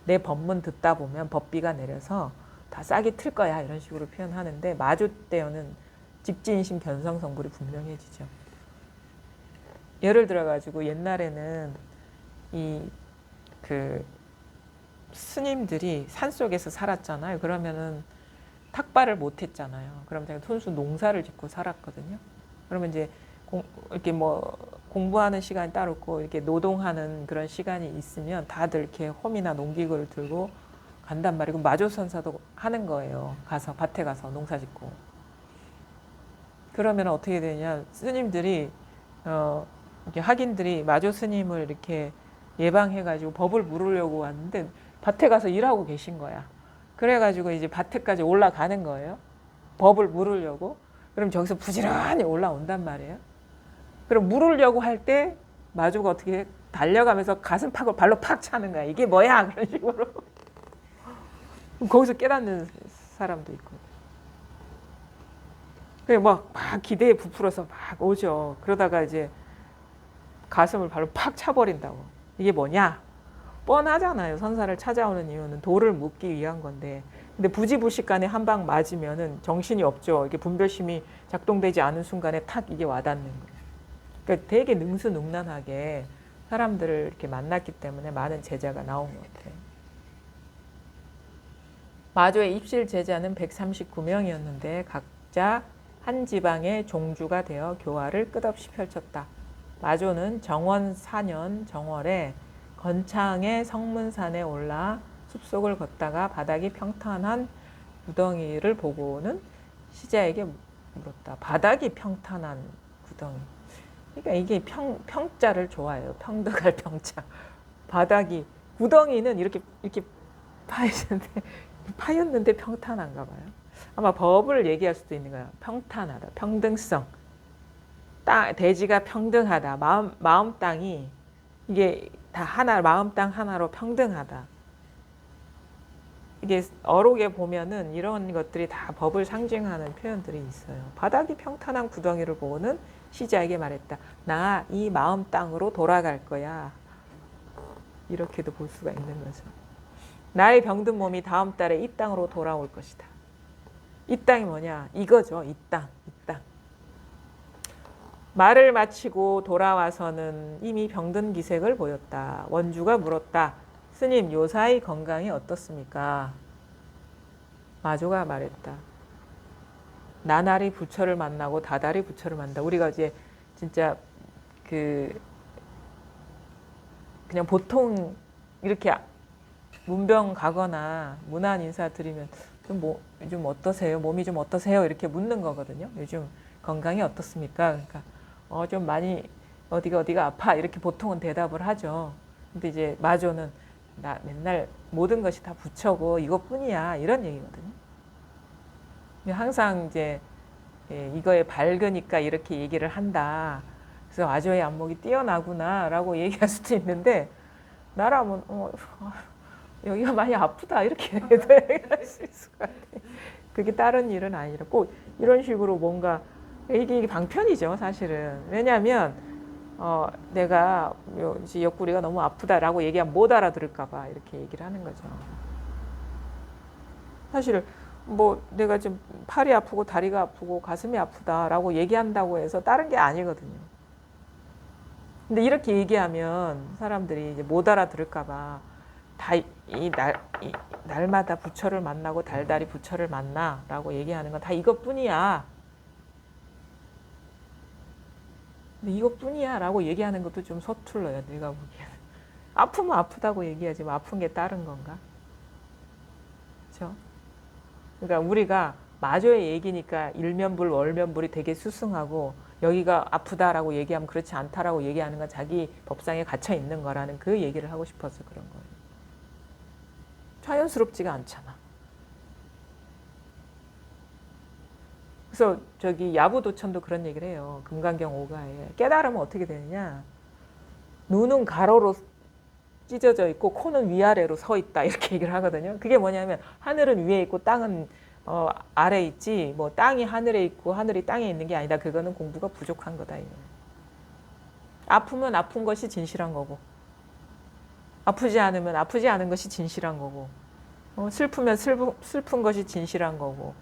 내 법문 듣다 보면 법비가 내려서 다 싹이 틀 거야 이런 식으로 표현하는데 마조 때에는 집지인심 견성성불이 분명해지죠. 예를 들어가지고 옛날에는 스님들이 산속에서 살았잖아요. 그러면은 탁발을 못 했잖아요. 그럼 제가 손수 농사를 짓고 살았거든요. 그러면 이제 이렇게 뭐 공부하는 시간이 따로 있고 이렇게 노동하는 그런 시간이 있으면 다들 이렇게 홈이나 농기구를 들고 간단 말이고 마조선사도 하는 거예요. 가서 밭에 가서 농사 짓고. 그러면 어떻게 되냐? 스님들이 이렇게 학인들이 마조 스님을 이렇게 예방해가지고 법을 물으려고 왔는데 밭에 가서 일하고 계신 거야. 그래가지고 이제 밭에까지 올라가는 거예요. 법을 물으려고. 그럼 저기서 부지런히 올라온단 말이에요. 그럼 물으려고 할 때 마조가 어떻게 달려가면서 가슴팍을 발로 팍 차는 거야. 이게 뭐야? 그런 식으로. 거기서 깨닫는 사람도 있고. 막 기대에 부풀어서 막 오죠. 그러다가 이제 가슴을 발로 팍 차버린다고. 이게 뭐냐? 뻔하잖아요. 선사를 찾아오는 이유는 돌을 묻기 위한 건데. 근데 부지불식간에 한 방 맞으면은 정신이 없죠. 이게 분별심이 작동되지 않은 순간에 탁 이게 와닿는 거예요. 그러니까 되게 능수능란하게 사람들을 이렇게 만났기 때문에 많은 제자가 나온 것 같아요. 마조의 입실 제자는 139명이었는데 각자 한 지방의 종주가 되어 교화를 끝없이 펼쳤다. 마조는 정원 4년 정월에 건창의 성문산에 올라 숲속을 걷다가 바닥이 평탄한 구덩이를 보고는 시자에게 물었다. 바닥이 평탄한 구덩이. 그러니까 이게 평자를 좋아해요. 평등할 평자. 바닥이 구덩이는 이렇게 파였는데 평탄한가 봐요. 아마 법을 얘기할 수도 있는 거야. 평탄하다, 평등성. 대지가 평등하다. 마음 땅이 이게 다 하나, 마음 땅 하나로 평등하다. 이게 어록에 보면은 이런 것들이 다 법을 상징하는 표현들이 있어요. 바닥이 평탄한 구덩이를 보고는 시자에게 말했다. 나 이 마음 땅으로 돌아갈 거야. 이렇게도 볼 수가 있는 거죠. 나의 병든 몸이 다음 달에 이 땅으로 돌아올 것이다. 이 땅이 뭐냐? 이거죠. 이 땅. 말을 마치고 돌아와서는 이미 병든 기색을 보였다. 원주가 물었다. 스님, 요사이 건강이 어떻습니까? 마조가 말했다. 나날이 부처를 만나고 다달이 부처를 만난다. 우리가 이제 진짜 그냥 보통 이렇게 문병 가거나 문안 인사 드리면 요즘 어떠세요? 몸이 좀 어떠세요? 이렇게 묻는 거거든요. 요즘 건강이 어떻습니까? 그러니까 좀 많이 어디가 아파 이렇게 보통은 대답을 하죠. 근데 이제 마조는 나 맨날 모든 것이 다 부처고 이것뿐이야 이런 얘기거든요. 항상 이제 이거에 밝으니까 이렇게 얘기를 한다. 그래서 마조의 안목이 뛰어나구나라고 얘기할 수도 있는데 나라면 여기가 많이 아프다 이렇게 얘기할 수 있을 것 같아요. 그게 다른 일은 아니라 꼭 이런 식으로 뭔가 이게 방편이죠 사실은. 왜냐하면 내가 옆구리가 너무 아프다라고 얘기하면 못 알아들을까 봐 이렇게 얘기를 하는 거죠. 사실 뭐 내가 지금 팔이 아프고 다리가 아프고 가슴이 아프다라고 얘기한다고 해서 다른 게 아니거든요. 근데 이렇게 얘기하면 사람들이 이제 못 알아들을까 봐 다 날마다 부처를 만나고 달달이 부처를 만나라고 얘기하는 건 다 이것뿐이야. 근데 이것뿐이야 라고 얘기하는 것도 좀 서툴러요. 내가 보기에는. 아프면 아프다고 얘기하지 뭐 아픈 게 다른 건가? 그렇죠? 그러니까 우리가 마조의 얘기니까 일면불 월면불이 되게 수승하고 여기가 아프다라고 얘기하면 그렇지 않다라고 얘기하는 건 자기 법상에 갇혀 있는 거라는 그 얘기를 하고 싶어서 그런 거예요. 자연스럽지가 않잖아. 그래서 야부도천도 그런 얘기를 해요. 금강경 5가에. 깨달으면 어떻게 되느냐. 눈은 가로로 찢어져 있고 코는 위아래로 서 있다 이렇게 얘기를 하거든요. 그게 뭐냐면 하늘은 위에 있고 땅은 아래에 있지 뭐 땅이 하늘에 있고 하늘이 땅에 있는 게 아니다. 그거는 공부가 부족한 거다. 이거. 아프면 아픈 것이 진실한 거고 아프지 않으면 아프지 않은 것이 진실한 거고 슬프면 슬픈 것이 진실한 거고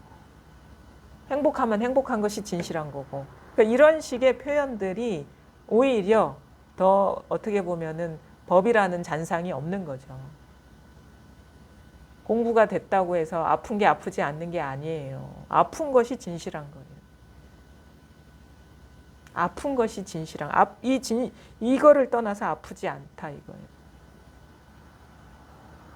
행복하면 행복한 것이 진실한 거고 그러니까 이런 식의 표현들이 오히려 더 어떻게 보면은 법이라는 잔상이 없는 거죠. 공부가 됐다고 해서 아픈 게 아프지 않는 게 아니에요. 아픈 것이 진실한 거예요. 아픈 것이 진실한 이거를 떠나서 아프지 않다 이거예요.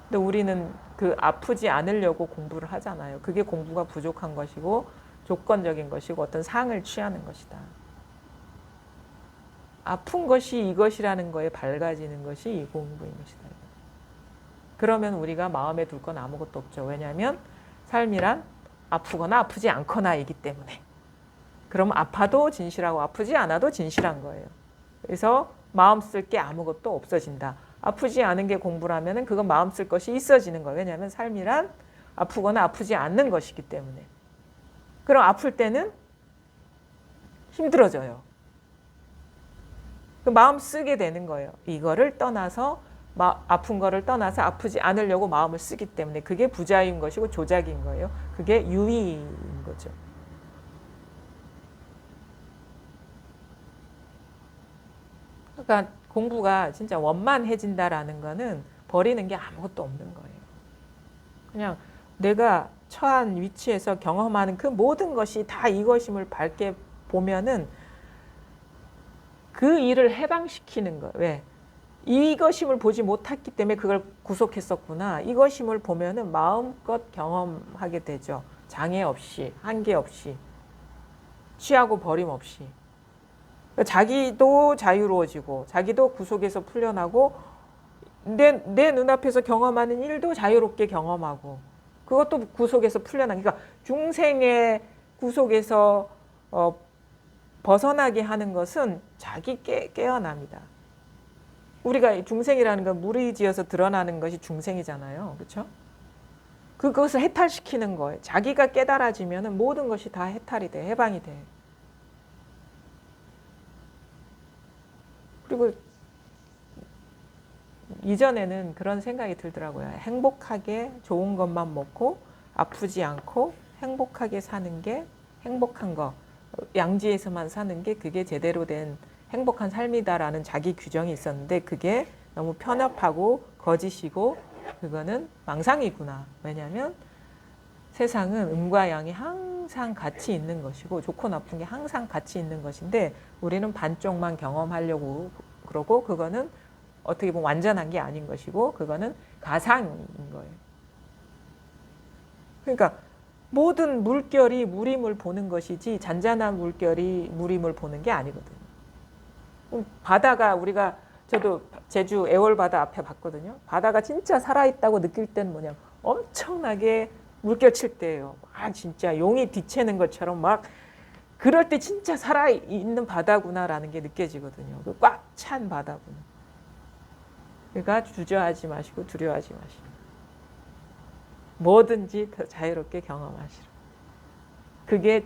근데 우리는 그 아프지 않으려고 공부를 하잖아요. 그게 공부가 부족한 것이고 조건적인 것이고 어떤 상을 취하는 것이다. 아픈 것이 이것이라는 거에 밝아지는 것이 이 공부인 것이다. 그러면 우리가 마음에 둘 건 아무것도 없죠. 왜냐하면 삶이란 아프거나 아프지 않거나이기 때문에. 그럼 아파도 진실하고 아프지 않아도 진실한 거예요. 그래서 마음 쓸 게 아무것도 없어진다. 아프지 않은 게 공부라면 그건 마음 쓸 것이 있어지는 거예요. 왜냐하면 삶이란 아프거나 아프지 않는 것이기 때문에. 그럼 아플 때는 힘들어져요. 그 마음 쓰게 되는 거예요. 이거를 떠나서 아픈 거를 떠나서 아프지 않으려고 마음을 쓰기 때문에 그게 부자인 것이고 조작인 거예요. 그게 유의인 거죠. 그러니까 공부가 진짜 원만해진다라는 거는 버리는 게 아무것도 없는 거예요. 그냥 내가 처한 위치에서 경험하는 그 모든 것이 다 이것임을 밝게 보면은 그 일을 해방시키는 거. 왜? 이것임을 보지 못했기 때문에 그걸 구속했었구나. 이것임을 보면은 마음껏 경험하게 되죠. 장애 없이, 한계 없이, 취하고 버림 없이. 자기도 자유로워지고, 자기도 구속에서 풀려나고, 내 눈앞에서 경험하는 일도 자유롭게 경험하고, 그것도 구속에서 풀려나. 그러니까 중생의 구속에서 벗어나게 하는 것은 자기 깨어납니다. 우리가 중생이라는 건 무리지어서 드러나는 것이 중생이잖아요. 그렇죠? 그것을 해탈시키는 거예요. 자기가 깨달아지면 모든 것이 다 해탈이 돼, 해방이 돼. 그리고 이전에는 그런 생각이 들더라고요. 행복하게 좋은 것만 먹고 아프지 않고 행복하게 사는 게 행복한 거. 양지에서만 사는 게 그게 제대로 된 행복한 삶이다라는 자기 규정이 있었는데 그게 너무 편협하고 거짓이고 그거는 망상이구나. 왜냐하면 세상은 음과 양이 항상 같이 있는 것이고 좋고 나쁜 게 항상 같이 있는 것인데 우리는 반쪽만 경험하려고 그러고 그거는 어떻게 보면 완전한 게 아닌 것이고 그거는 가상인 거예요. 그러니까 모든 물결이 물임을 보는 것이지 잔잔한 물결이 물임을 보는 게 아니거든요. 바다가 저도 제주 애월바다 앞에 봤거든요. 바다가 진짜 살아있다고 느낄 때는 뭐냐 엄청나게 물결 칠 때예요. 진짜 용이 뒤채는 것처럼 막 그럴 때 진짜 살아있는 바다구나라는 게 느껴지거든요. 꽉 찬 바다구나. 그러니까 주저하지 마시고 두려워하지 마시고 뭐든지 더 자유롭게 경험하시라. 그게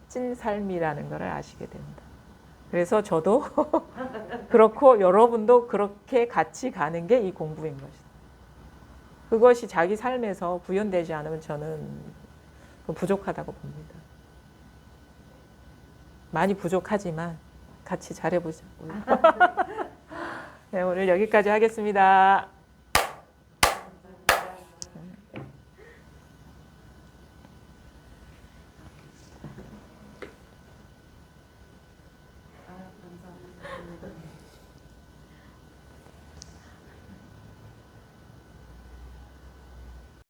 찐 삶이라는 걸 아시게 됩니다. 그래서 저도 그렇고 여러분도 그렇게 같이 가는 게 이 공부인 것이다. 그것이 자기 삶에서 구현되지 않으면 저는 부족하다고 봅니다. 많이 부족하지만 같이 잘해보자고요. 네, 오늘 여기까지 하겠습니다.